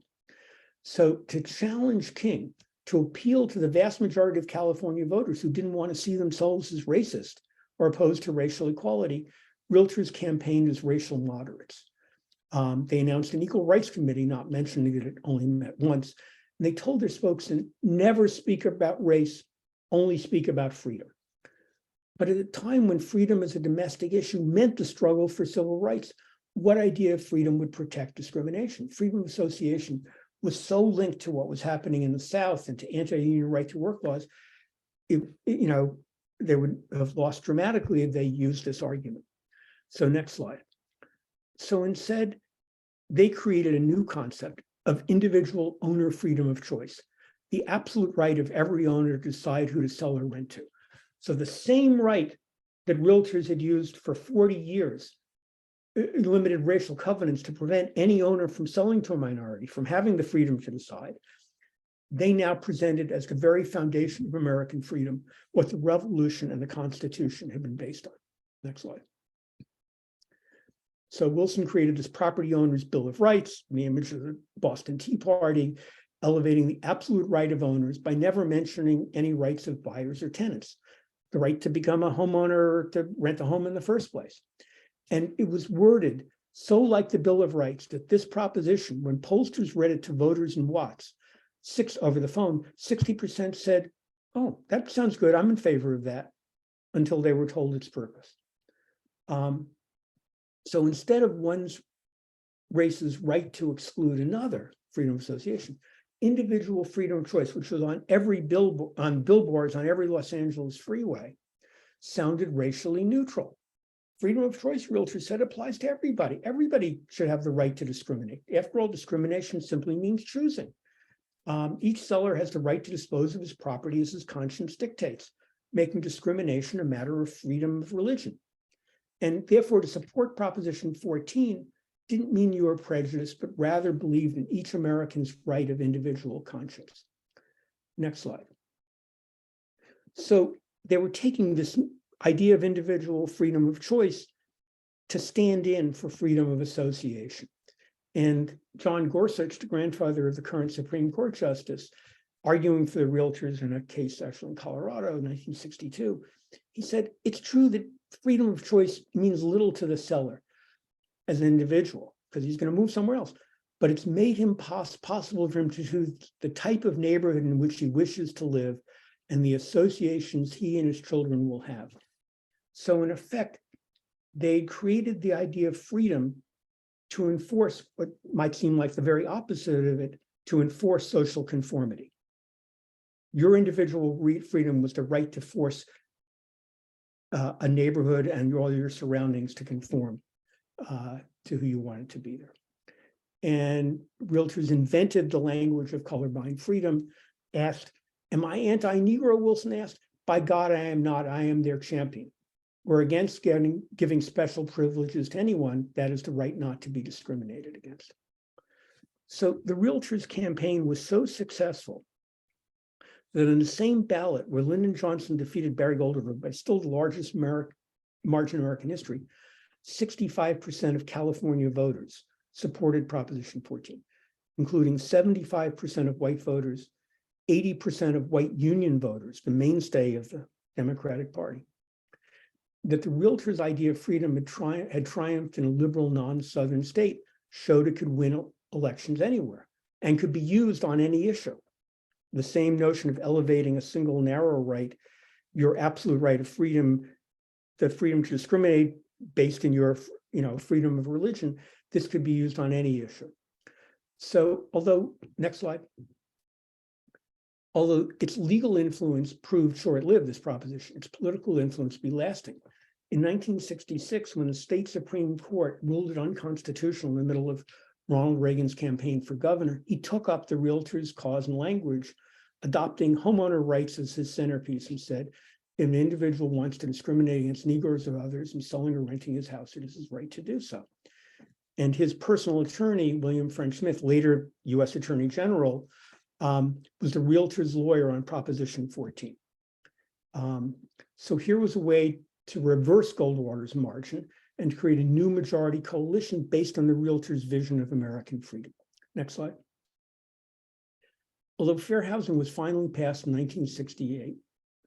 [SPEAKER 2] So to challenge King, to appeal to the vast majority of California voters who didn't want to see themselves as racist or opposed to racial equality, Realtors campaigned as racial moderates. They announced an equal rights committee, not mentioning that it only met once. And they told their spokesman, never speak about race, only speak about freedom. But at a time when freedom as a domestic issue meant the struggle for civil rights, what idea of freedom would protect discrimination? Freedom of association was so linked to what was happening in the South and to anti-union right to work laws, they would have lost dramatically if they used this argument. So next slide. So instead, they created a new concept of individual owner freedom of choice, the absolute right of every owner to decide who to sell or rent to. So the same right that realtors had used for 40 years, limited racial covenants to prevent any owner from selling to a minority, from having the freedom to decide, they now presented as the very foundation of American freedom, what the Revolution and the Constitution had been based on. Next slide. So Wilson created this property owner's Bill of Rights, the image of the Boston Tea Party, elevating the absolute right of owners by never mentioning any rights of buyers or tenants, the right to become a homeowner or to rent a home in the first place. And it was worded so like the Bill of Rights that this proposition, when pollsters read it to voters in Watts, over the phone, 60% said, oh, that sounds good, I'm in favor of that, until they were told its purpose. So instead of one race's right to exclude another, freedom of association, individual freedom of choice, which was on every billboards on every Los Angeles freeway, sounded racially neutral. Freedom of choice, realtors said, applies to everybody. Everybody should have the right to discriminate. After all, discrimination simply means choosing. Each seller has the right to dispose of his property as his conscience dictates, making discrimination a matter of freedom of religion. And therefore, to support Proposition 14 didn't mean you were prejudiced, but rather believed in each American's right of individual conscience. Next slide. So they were taking this idea of individual freedom of choice to stand in for freedom of association. And John Gorsuch, the grandfather of the current Supreme Court justice, arguing for the realtors in a case actually in Colorado in 1962, he said, it's true that freedom of choice means little to the seller as an individual, because he's going to move somewhere else. But it's made him possible for him to choose the type of neighborhood in which he wishes to live and the associations he and his children will have. So in effect, they created the idea of freedom to enforce what might seem like the very opposite of it, to enforce social conformity. Your individual freedom was the right to force a neighborhood and all your surroundings to conform to who you wanted to be there. And realtors invented the language of colorblind freedom, asked, am I anti-Negro? Wilson asked, by God, I am not, I am their champion. We're against giving special privileges to anyone, that is the right not to be discriminated against. So the Realtors campaign was so successful that in the same ballot where Lyndon Johnson defeated Barry Goldwater by still the largest margin in American history, 65% of California voters supported Proposition 14, including 75% of white voters, 80% of white union voters, the mainstay of the Democratic Party. That the Realtors' idea of freedom had triumphed in a liberal non-Southern state showed it could win elections anywhere and could be used on any issue. The same notion of elevating a single narrow right, your absolute right of freedom, the freedom to discriminate based in your freedom of religion, this could be used on any issue. So next slide. Although its legal influence proved short-lived, this proposition, its political influence would be lasting. In 1966, when the state Supreme Court ruled it unconstitutional in the middle of Ronald Reagan's campaign for governor, he took up the Realtors' cause and language, adopting homeowner rights as his centerpiece, and said, if an individual wants to discriminate against Negroes or others in selling or renting his house, it is his right to do so. And his personal attorney, William French Smith, later U.S. Attorney General, was the Realtors' lawyer on Proposition 14. So here was a way to reverse Goldwater's margin and create a new majority coalition based on the Realtors' vision of American freedom. Next slide. Although fair housing was finally passed in 1968,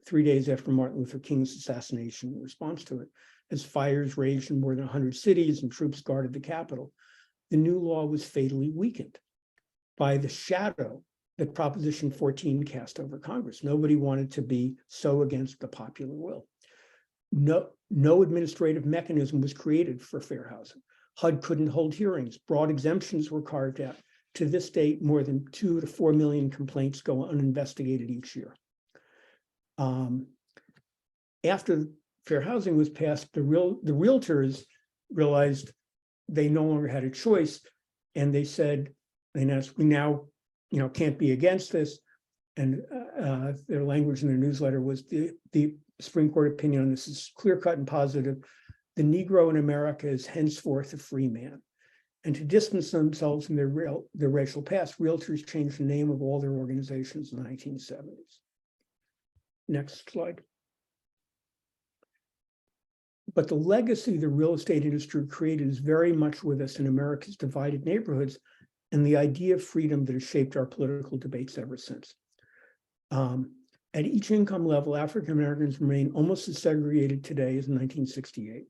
[SPEAKER 2] 3 days after Martin Luther King's assassination in response to it, as fires raged in more than 100 cities and troops guarded the Capitol, the new law was fatally weakened by the shadow that Proposition 14 cast over Congress. Nobody wanted to be so against the popular will. No administrative mechanism was created for fair housing. HUD couldn't hold hearings. Broad exemptions were carved out. To this date, more than 2 to 4 million complaints go uninvestigated each year. After fair housing was passed, the realtors realized they no longer had a choice, and they said, we now can't be against this. And their language in their newsletter was the Supreme Court opinion on this is clear-cut and positive. The Negro in America is henceforth a free man. And to distance themselves from their racial past, realtors changed the name of all their organizations in the 1970s. Next slide. But the legacy the real estate industry created is very much with us in America's divided neighborhoods and the idea of freedom that has shaped our political debates ever since. At each income level, African Americans remain almost as segregated today as in 1968.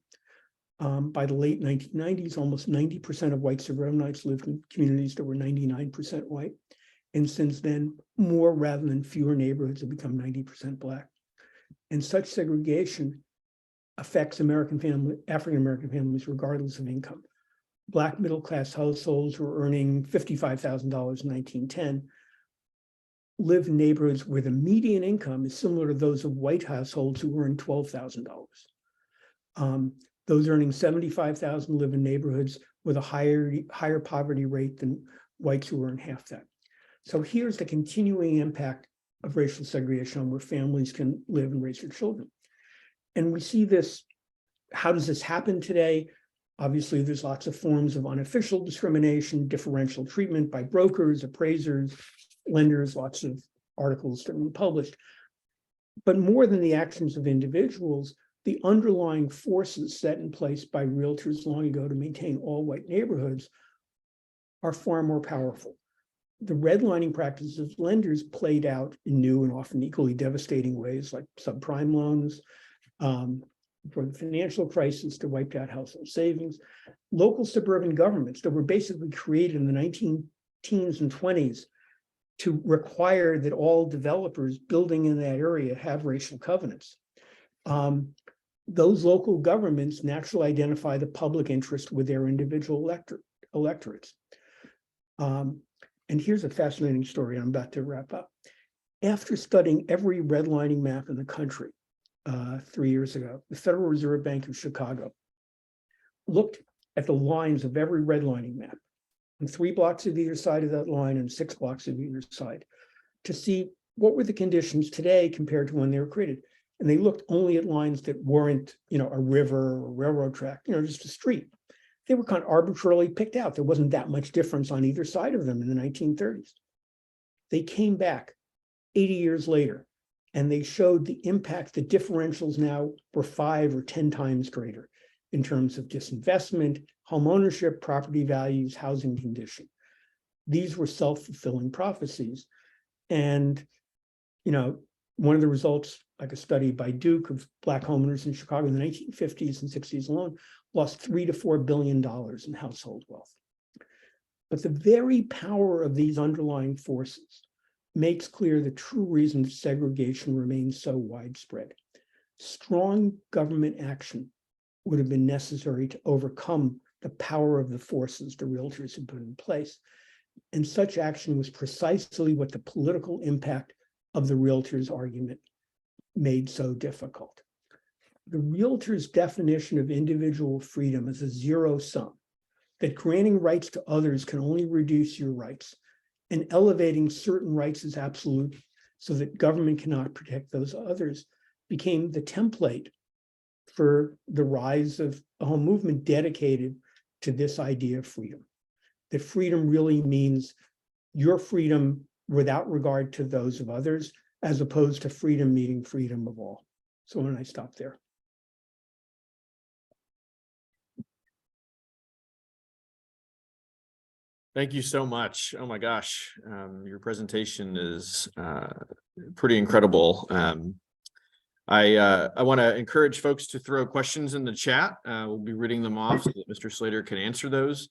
[SPEAKER 2] By the late 1990s, almost 90% of white suburbanites lived in communities that were 99% white. And since then, more rather than fewer neighborhoods have become 90% Black. And such segregation affects African American families regardless of income. Black middle-class households who are earning $55,000 in 1910 live in neighborhoods where the median income is similar to those of white households who earn $12,000. Those earning $75,000 live in neighborhoods with a higher poverty rate than whites who earn half that. So here's the continuing impact of racial segregation on where families can live and raise their children. And we see this, how does this happen today? Obviously, there's lots of forms of unofficial discrimination, differential treatment by brokers, appraisers, lenders, lots of articles that were published. But more than the actions of individuals, the underlying forces set in place by realtors long ago to maintain all white neighborhoods are far more powerful. The redlining practices of lenders played out in new and often equally devastating ways, like subprime loans, for the financial crisis that wiped out household savings. Local suburban governments that were basically created in the 1910s and 20s to require that all developers building in that area have racial covenants. Those local governments naturally identify the public interest with their individual electorates. And here's a fascinating story. I'm about to wrap up. After studying every redlining map in the country 3 years ago, the Federal Reserve Bank of Chicago looked at the lines of every redlining map on 3 blocks of either side of that line and 6 blocks of either side to see what were the conditions today compared to when they were created. And they looked only at lines that weren't, a river or railroad track, just a street. They were kind of arbitrarily picked out. There wasn't that much difference on either side of them in the 1930s. They came back 80 years later, and they showed the impact. The differentials now were 5 or 10 times greater in terms of disinvestment, home ownership, property values, housing condition. These were self-fulfilling prophecies. And, one of the results, like a study by Duke of Black homeowners in Chicago in the 1950s and 60s alone, lost $3 to $4 billion in household wealth. But the very power of these underlying forces makes clear the true reason segregation remains so widespread. Strong government action would have been necessary to overcome the power of the forces the realtors had put in place. And such action was precisely what the political impact of the realtors' argument made so difficult. The realtors' definition of individual freedom is a zero sum, that granting rights to others can only reduce your rights, and elevating certain rights as absolute so that government cannot protect those others became the template for the rise of a whole movement dedicated to this idea of freedom. That freedom really means your freedom without regard to those of others, as opposed to freedom meaning freedom of all. So when I stop there.
[SPEAKER 1] Thank you so much. Oh my gosh, your presentation is pretty incredible. I want to encourage folks to throw questions in the chat. We'll be reading them off so that Mr. Slater can answer those.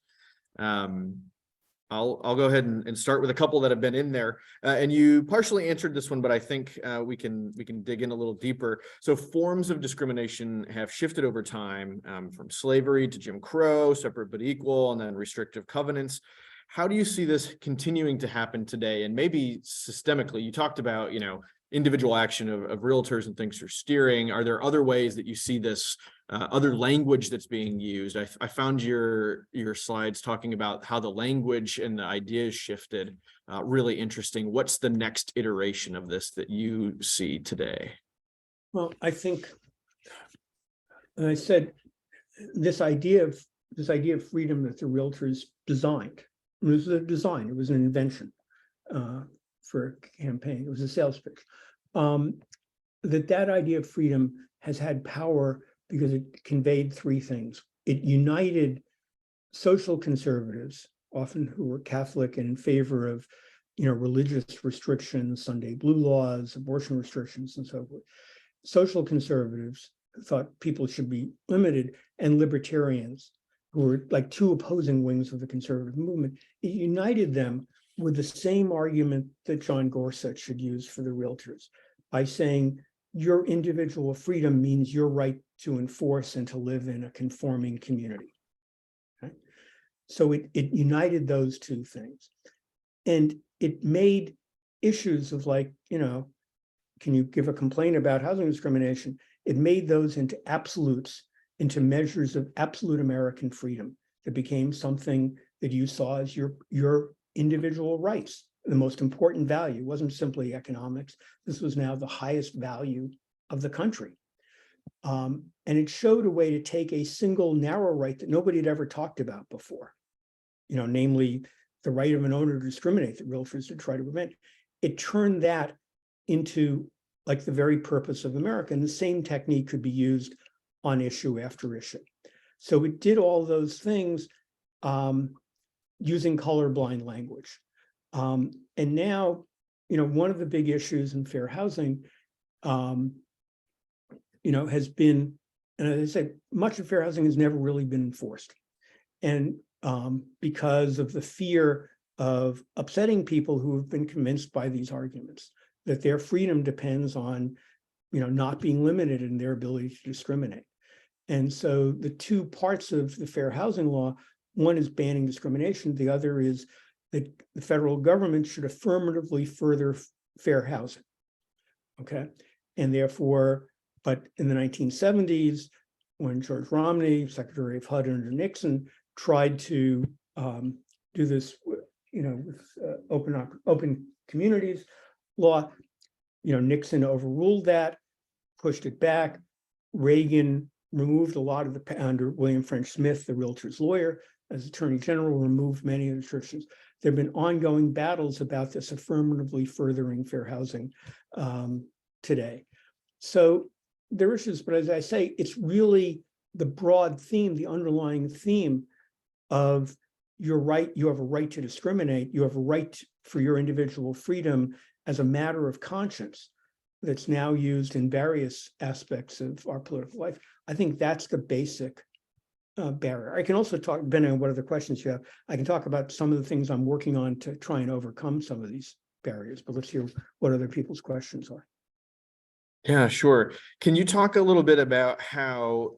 [SPEAKER 1] I'll go ahead and start with a couple that have been in there, and you partially answered this one, but I think we can dig in a little deeper. So forms of discrimination have shifted over time, from slavery to Jim Crow, separate but equal, and then restrictive covenants. How do you see this continuing to happen today, and maybe systemically? You talked about, individual action of realtors and things for steering. Are there other ways that you see this, other language that's being used? I found your slides talking about how the language and the ideas shifted, really interesting. What's the next iteration of this that you see today?
[SPEAKER 2] Well, I think, and I said, this idea of freedom that the realtors designed. It was a design. It was an invention for a campaign. It was a sales pitch. That idea of freedom has had power because it conveyed three things. It united social conservatives, often who were Catholic and in favor of, religious restrictions, Sunday blue laws, abortion restrictions, and so forth. Social conservatives who thought people should be limited, and libertarians, who were like two opposing wings of the conservative movement. It united them with the same argument that John Gorsuch should use for the realtors, by saying your individual freedom means your right to enforce and to live in a conforming community. Okay? So it united those two things. And it made issues of like, can you give a complaint about housing discrimination? It made those into absolutes, into measures of absolute American freedom that became something that you saw as your individual rights. The most important value wasn't simply economics. This was now the highest value of the country. And it showed a way to take a single narrow right that nobody had ever talked about before, namely the right of an owner to discriminate that realtors would try to prevent. It turned that into like the very purpose of America. And the same technique could be used on issue after issue. So it did all those things using colorblind language. And now, one of the big issues in fair housing, has been, and as I said, much of fair housing has never really been enforced. And because of the fear of upsetting people who have been convinced by these arguments that their freedom depends on, not being limited in their ability to discriminate. And so the two parts of the fair housing law, one is banning discrimination. The other is that the federal government should affirmatively further fair housing. Okay. And therefore, but in the 1970s, when George Romney, Secretary of HUD under Nixon, tried to do this, with open communities law, Nixon overruled that, pushed it back. Reagan removed a lot of the, under William French Smith, the realtor's lawyer, as Attorney General, removed many of the restrictions. There have been ongoing battles about this affirmatively furthering fair housing today. So there are issues, but as I say, it's really the broad theme, the underlying theme of your right. You have a right to discriminate. You have a right for your individual freedom as a matter of conscience that's now used in various aspects of our political life. I think that's the basic barrier. I can also talk, depending on what other questions you have, I can talk about some of the things I'm working on to try and overcome some of these barriers, but let's hear what other people's questions are.
[SPEAKER 1] Yeah, sure. Can you talk a little bit about how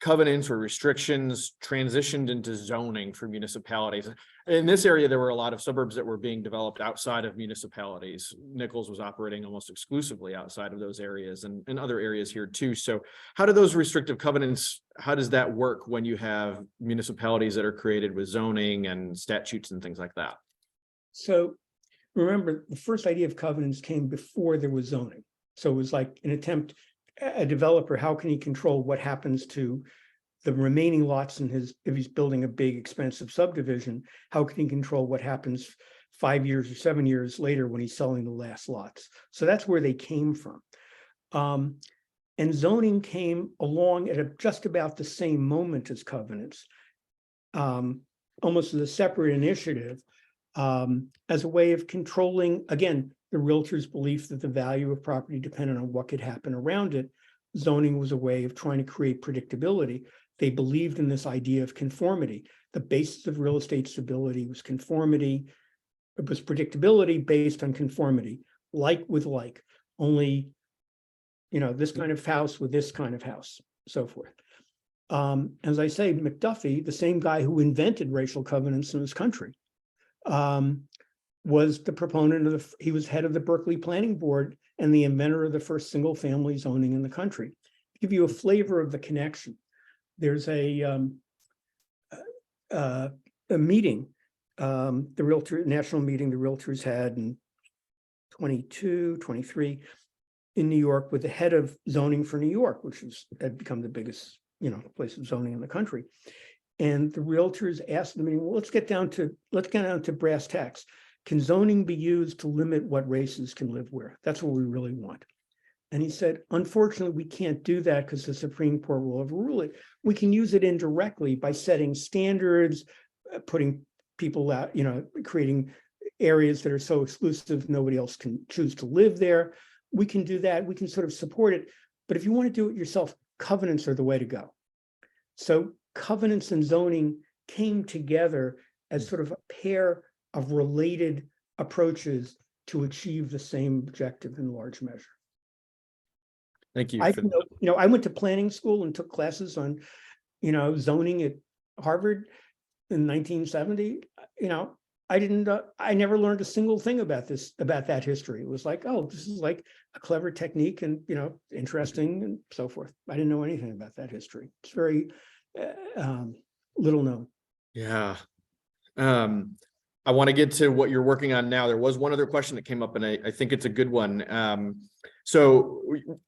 [SPEAKER 1] covenants or restrictions transitioned into zoning for municipalities? In this area, there were a lot of suburbs that were being developed outside of municipalities. Nichols was operating almost exclusively outside of those areas, and other areas here too. So how do those restrictive covenants, how does that work when you have municipalities that are created with zoning and statutes and things like that?
[SPEAKER 2] So remember, the first idea of covenants came before there was zoning. So it was like an attempt, a developer, how can he control what happens to the remaining lots in his, if he's building a big expensive subdivision, how can he control what happens 5 years or 7 years later when he's selling the last lots? So that's where they came from. And zoning came along at just about the same moment as covenants. almost as a separate initiative, as a way of controlling, again, the realtor's belief that the value of property depended on what could happen around it. Zoning was a way of trying to create predictability. They believed in this idea of conformity. The basis of real estate stability was conformity. It was predictability based on conformity, like with like, only, this kind of house with this kind of house, so forth. As I say, McDuffie, the same guy who invented racial covenants in this country, was the proponent of he was head of the Berkeley Planning Board and the inventor of the first single family zoning in the country. To give you a flavor of the connection, there's a meeting, the national meeting the realtors had in 22, 23 in New York with the head of zoning for New York, which had become the biggest, place of zoning in the country. And the realtors asked the meeting, well, let's get down to brass tacks. Can zoning be used to limit what races can live where? That's what we really want. And he said, unfortunately, we can't do that because the Supreme Court will overrule it. We can use it indirectly by setting standards, putting people out, creating areas that are so exclusive, nobody else can choose to live there. We can do that. We can sort of support it. But if you want to do it yourself, covenants are the way to go. So covenants and zoning came together as sort of a pair of related approaches to achieve the same objective in large measure.
[SPEAKER 1] Thank you.
[SPEAKER 2] I went to planning school and took classes on, zoning at Harvard in 1970. I never learned a single thing about that history. It was like, oh, this is like a clever technique and, interesting and so forth. I didn't know anything about that history. It's very little known.
[SPEAKER 1] Yeah. I want to get to what you're working on now. There was one other question that came up, and I think it's a good one. So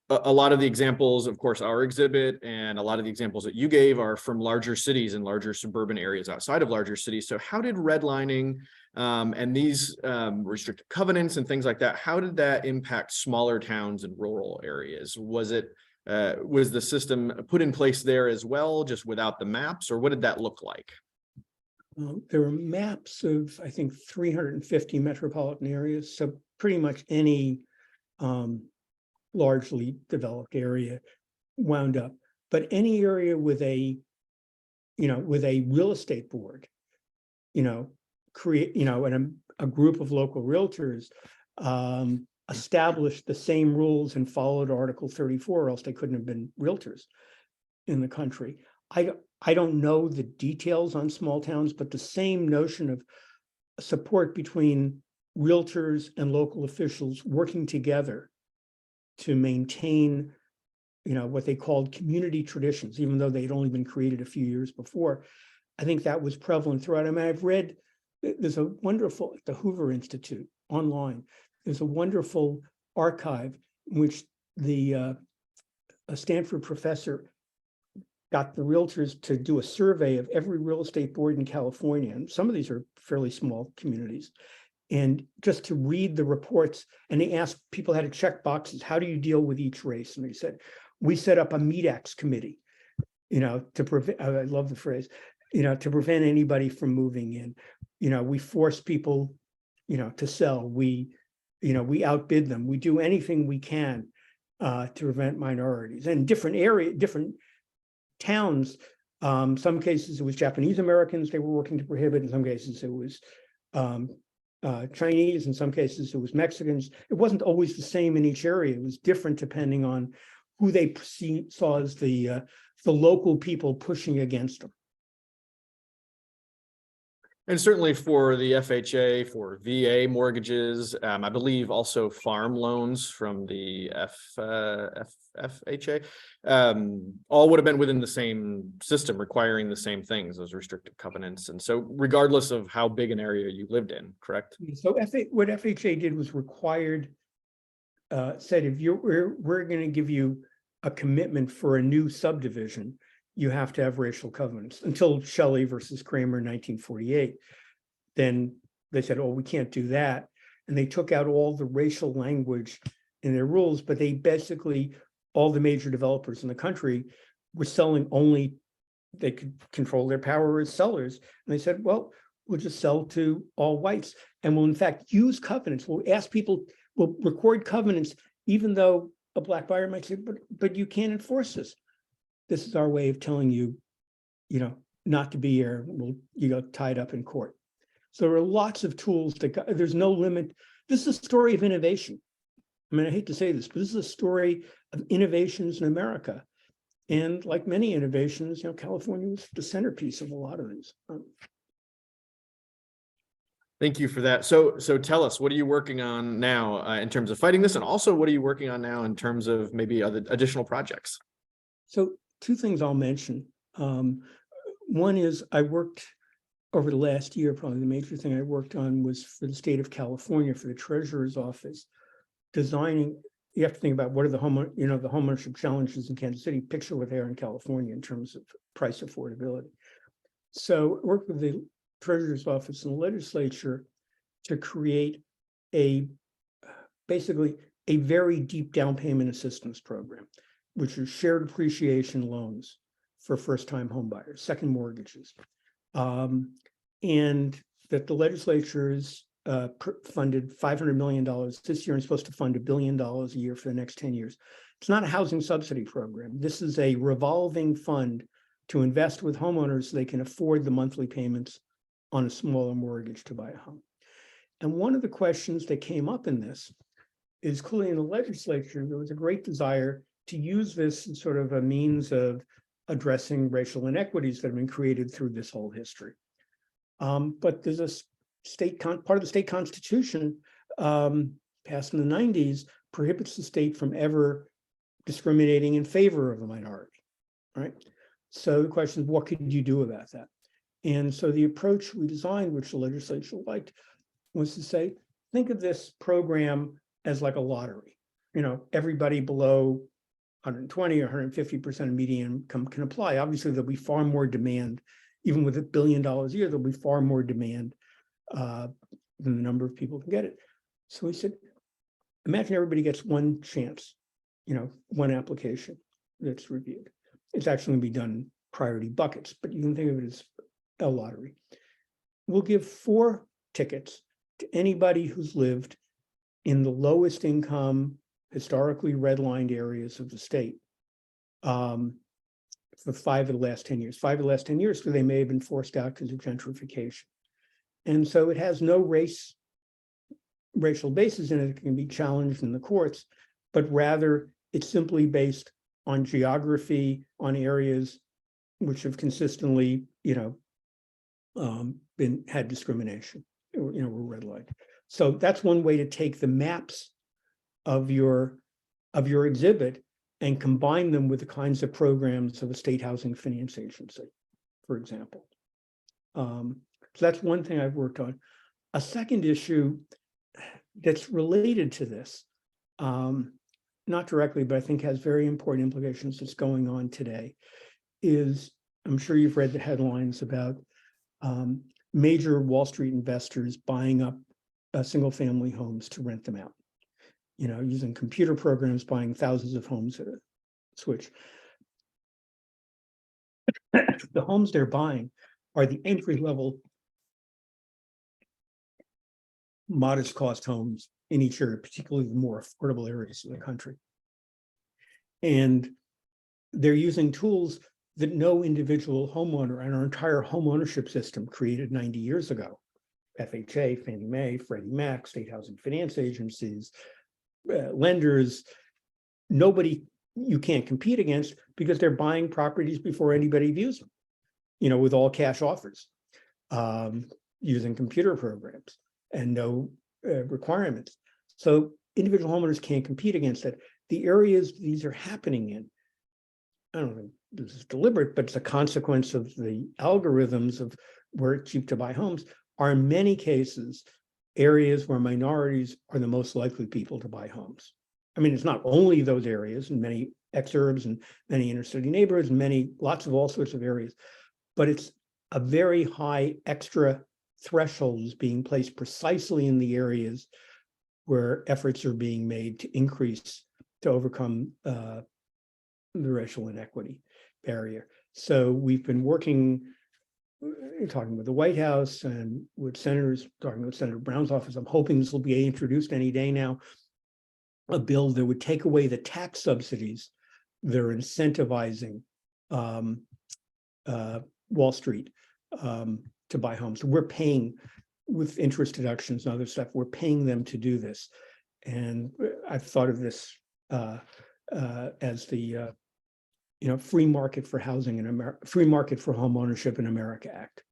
[SPEAKER 1] a lot of the examples, of course, our exhibit and a lot of the examples that you gave are from larger cities and larger suburban areas outside of larger cities. So how did redlining and these restrictive covenants and things like that, how did that impact smaller towns and rural areas? Was the system put in place there as well, just without the maps, or what did that look like?
[SPEAKER 2] There were maps of, I think, 350 metropolitan areas. So pretty much any largely developed area wound up. But any area with a real estate board, and a group of local realtors established the same rules and followed Article 34, or else they couldn't have been realtors in the country. I don't know the details on small towns, but the same notion of support between realtors and local officials working together to maintain, what they called community traditions, even though they'd only been created a few years before. I think that was prevalent throughout. I mean, I've read, there's a wonderful, the Hoover Institute online, there's a wonderful archive in which a Stanford professor got the realtors to do a survey of every real estate board in California. And some of these are fairly small communities. And just to read the reports, and they asked people how to check boxes. How do you deal with each race? And they said, we set up a MEDAX committee, to prevent, I love the phrase, to prevent anybody from moving in. We force people, to sell. We outbid them. We do anything we can to prevent minorities. And different towns, some cases it was Japanese Americans they were working to prohibit, in some cases it was Chinese, in some cases it was Mexicans. It wasn't always the same in each area. It was different depending on who they saw as the local people pushing against them.
[SPEAKER 1] And certainly for the FHA, for VA mortgages, I believe also farm loans from the FHA, all would have been within the same system, requiring the same things, those restrictive covenants. And so regardless of how big an area you lived in, correct?
[SPEAKER 2] So what FHA did was required, said, if we're going to give you a commitment for a new subdivision, you have to have racial covenants, until Shelley versus Kramer in 1948. Then they said, oh, we can't do that. And they took out all the racial language in their rules, but they basically, all the major developers in the country were selling only they could control their power as sellers. And they said, well, we'll just sell to all whites, and we'll in fact use covenants. We'll ask people, we'll record covenants, even though a black buyer might say, but you can't enforce this. This is our way of telling you, not to be here. You got tied up in court. So there are lots of tools there's no limit. This is a story of innovation. I mean, I hate to say this, but this is a story of innovations in America. And like many innovations, California was the centerpiece of a lot of these.
[SPEAKER 1] Thank you for that. So tell us, what are you working on now in terms of fighting this? And also, what are you working on now in terms of maybe other additional projects?
[SPEAKER 2] So two things I'll mention. One is I worked over the last year, probably the major thing I worked on was for the state of California, for the treasurer's office, designing. You have to think about what are the homeownership challenges in Kansas City, picture what they are in California in terms of price affordability. So I worked with the treasurer's office and the legislature to create basically a very deep down payment assistance program, which is shared appreciation loans for first-time home buyers, second mortgages. And that the legislature has funded $500 million this year and supposed to fund $1 billion a year for the next 10 years. It's not a housing subsidy program. This is a revolving fund to invest with homeowners so they can afford the monthly payments on a smaller mortgage to buy a home. And one of the questions that came up in this is clearly in the legislature, there was a great desire to use this as sort of a means of addressing racial inequities that have been created through this whole history. But there's a part of the state constitution passed in the 90s prohibits the state from ever discriminating in favor of a minority, right? So the question is, what could you do about that? And so the approach we designed, which the legislature liked, was to say, think of this program as like a lottery. Everybody below 120 or 150% of median income can apply. Obviously, there'll be far more demand. Even with $1 billion a year, there'll be far more demand than the number of people who can get it. So we said, imagine everybody gets one chance, one application that's reviewed. It's actually going to be done in priority buckets, but you can think of it as a lottery. We'll give 4 tickets to anybody who's lived in the lowest income, historically redlined areas of the state for 5 of the last 10 years. 5 of the last 10 years, because they may have been forced out because of gentrification. And so it has no racial basis in it. It can be challenged in the courts, but rather it's simply based on geography, on areas which have consistently, had discrimination, were redlined. So that's one way to take the maps of your exhibit and combine them with the kinds of programs of a state housing finance agency, for example. So that's one thing I've worked on. A second issue that's related to this, not directly, but I think has very important implications that's going on today, is I'm sure you've read the headlines about major Wall Street investors buying up single-family homes to rent them out. Using computer programs, buying thousands of homes at a switch. The homes they're buying are the entry-level, modest cost homes in each area, particularly the more affordable areas of the country. And they're using tools that no individual homeowner and our entire home ownership system created 90 years ago. FHA, Fannie Mae, Freddie Mac, state housing finance agencies, lenders, nobody you can't compete against because they're buying properties before anybody views them, with all cash offers, using computer programs and no requirements. So individual homeowners can't compete against it. The areas these are happening in, I don't think this is deliberate, but it's a consequence of the algorithms of where it's cheap to buy homes, are in many cases areas where minorities are the most likely people to buy homes. I mean, it's not only those areas, in many exurbs and many inner city neighborhoods, lots of all sorts of areas, but it's a very high extra thresholds being placed precisely in the areas where efforts are being made to overcome the racial inequity barrier. So we've been working, talking with the White House and with senators, talking with Senator Brown's office. I'm hoping this will be introduced any day now, a bill that would take away the tax subsidies that are incentivizing Wall Street to buy homes. We're paying, with interest deductions and other stuff, we're paying them to do this. And I've thought of this as the free market for housing in America, free market for home ownership in America Act.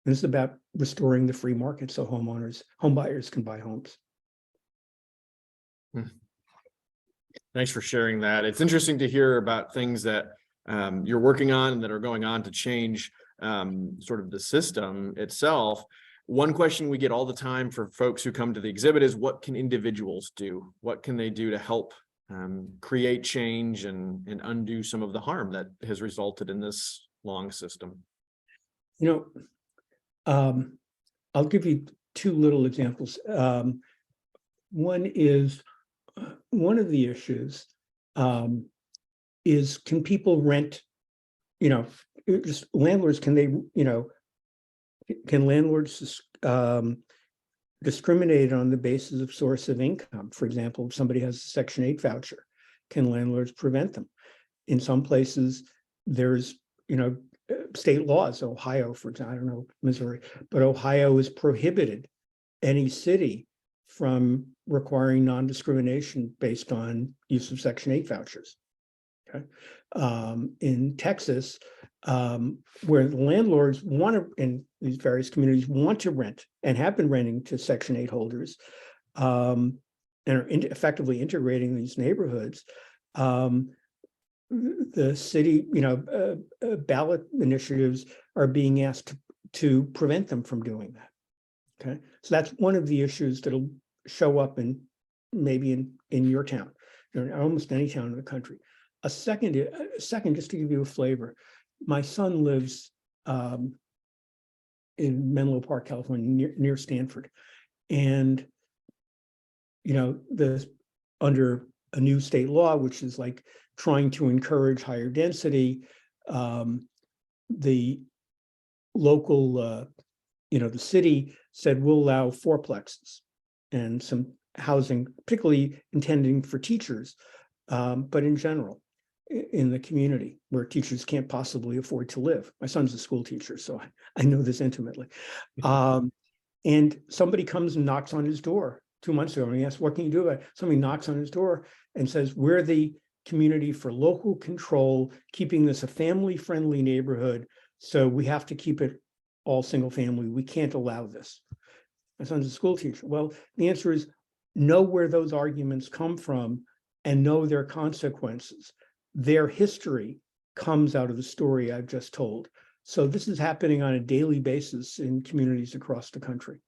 [SPEAKER 2] And it's about restoring the free market so home buyers can buy homes.
[SPEAKER 1] Thanks for sharing that. It's interesting to hear about things that you're working on and that are going on to change sort of the system itself. One question we get all the time for folks who come to the exhibit is, what can individuals do? What can they do to help create change and undo some of the harm that has resulted in this long system?
[SPEAKER 2] I'll give you two little examples. One is, one of the issues is, can people rent, just landlords, can landlords discriminate on the basis of source of income? For example, if somebody has a Section 8 voucher, can landlords prevent them? In some places, there's, state laws, Ohio, for example, I don't know, Missouri, but Ohio has prohibited any city from requiring non-discrimination based on use of Section 8 vouchers. Okay. In Texas, where the landlords want to, in these various communities, want to rent and have been renting to Section 8 holders, and are effectively integrating these neighborhoods, the city, ballot initiatives are being asked to prevent them from doing that. Okay, so that's one of the issues that'll show up maybe in your town, almost any town in the country. A second, just to give you a flavor, my son lives in Menlo Park, California, near Stanford, and under a new state law, which is like trying to encourage higher density, the local, the city said, we'll allow fourplexes and some housing, particularly intending for teachers, but in general, in the community where teachers can't possibly afford to live. My son's a school teacher, so I know this intimately. And somebody comes and knocks on his door 2 months ago, and he asked, what can you do about it? Somebody knocks on his door and says, we're the community for local control, keeping this a family-friendly neighborhood, so we have to keep it all single family. We can't allow this. My son's a school teacher. Well, the answer is, know where those arguments come from and know their consequences. Their history comes out of the story I've just told. So this is happening on a daily basis in communities across the country.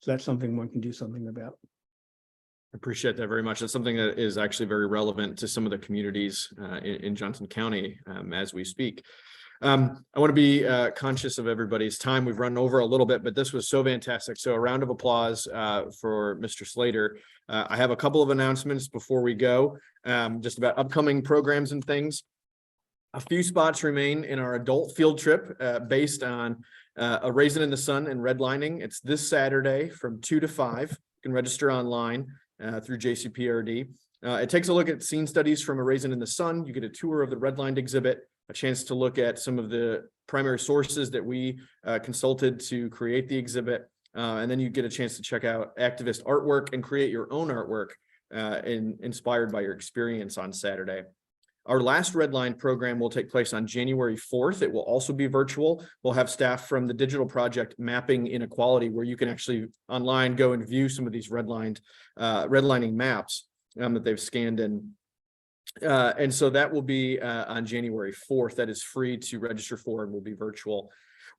[SPEAKER 2] So that's something one can do something about.
[SPEAKER 1] I appreciate that very much. That's something that is actually very relevant to some of the communities in Johnson County as we speak. I want to be conscious of everybody's time. We've run over a little bit, but this was so fantastic. So a round of applause for Mr. Slater. I have a couple of announcements before we go, just about upcoming programs and things. A few spots remain in our adult field trip based on a Raisin in the Sun and redlining. It's this Saturday from 2 to 5. You can register online through JCPRD. It takes a look at scene studies from A Raisin in the Sun. You get a tour of the redlined exhibit, a chance to look at some of the primary sources that we consulted to create the exhibit. And then you get a chance to check out activist artwork and create your own artwork inspired by your experience on Saturday. Our last Redline program will take place on January 4th. It will also be virtual. We'll have staff from the digital project Mapping Inequality, where you can actually online go and view some of these redlining maps that they've scanned in. And so that will be on January 4th. That is free to register for and will be virtual.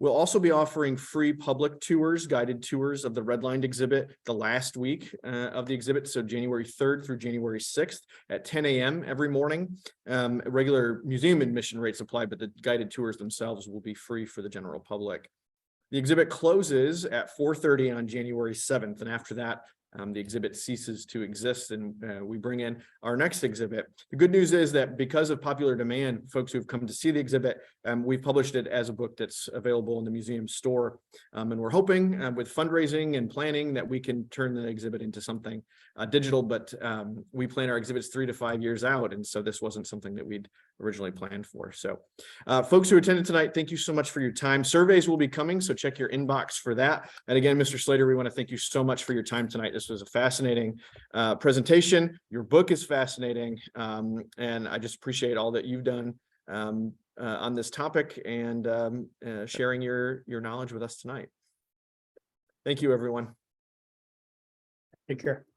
[SPEAKER 1] We'll also be offering free public tours, guided tours of the redlined exhibit the last week of the exhibit. So January 3rd through January 6th at 10 a.m. every morning. Regular museum admission rates apply, but the guided tours themselves will be free for the general public. The exhibit closes at 4:30 on January 7th. And after that, the exhibit ceases to exist and we bring in our next exhibit. The good news is that because of popular demand, folks who've come to see the exhibit, we've published it as a book that's available in the museum store. And we're hoping with fundraising and planning that we can turn the exhibit into something digital, but we plan our exhibits 3 to 5 years out. And so this wasn't something that we'd originally planned for. So folks who attended tonight, thank you so much for your time. Surveys will be coming, so check your inbox for that. And again, Mr. Slater, we want to thank you so much for your time tonight. This was a fascinating presentation. Your book is fascinating. And I just appreciate all that you've done on this topic and sharing your knowledge with us tonight. Thank you, everyone.
[SPEAKER 2] Take care.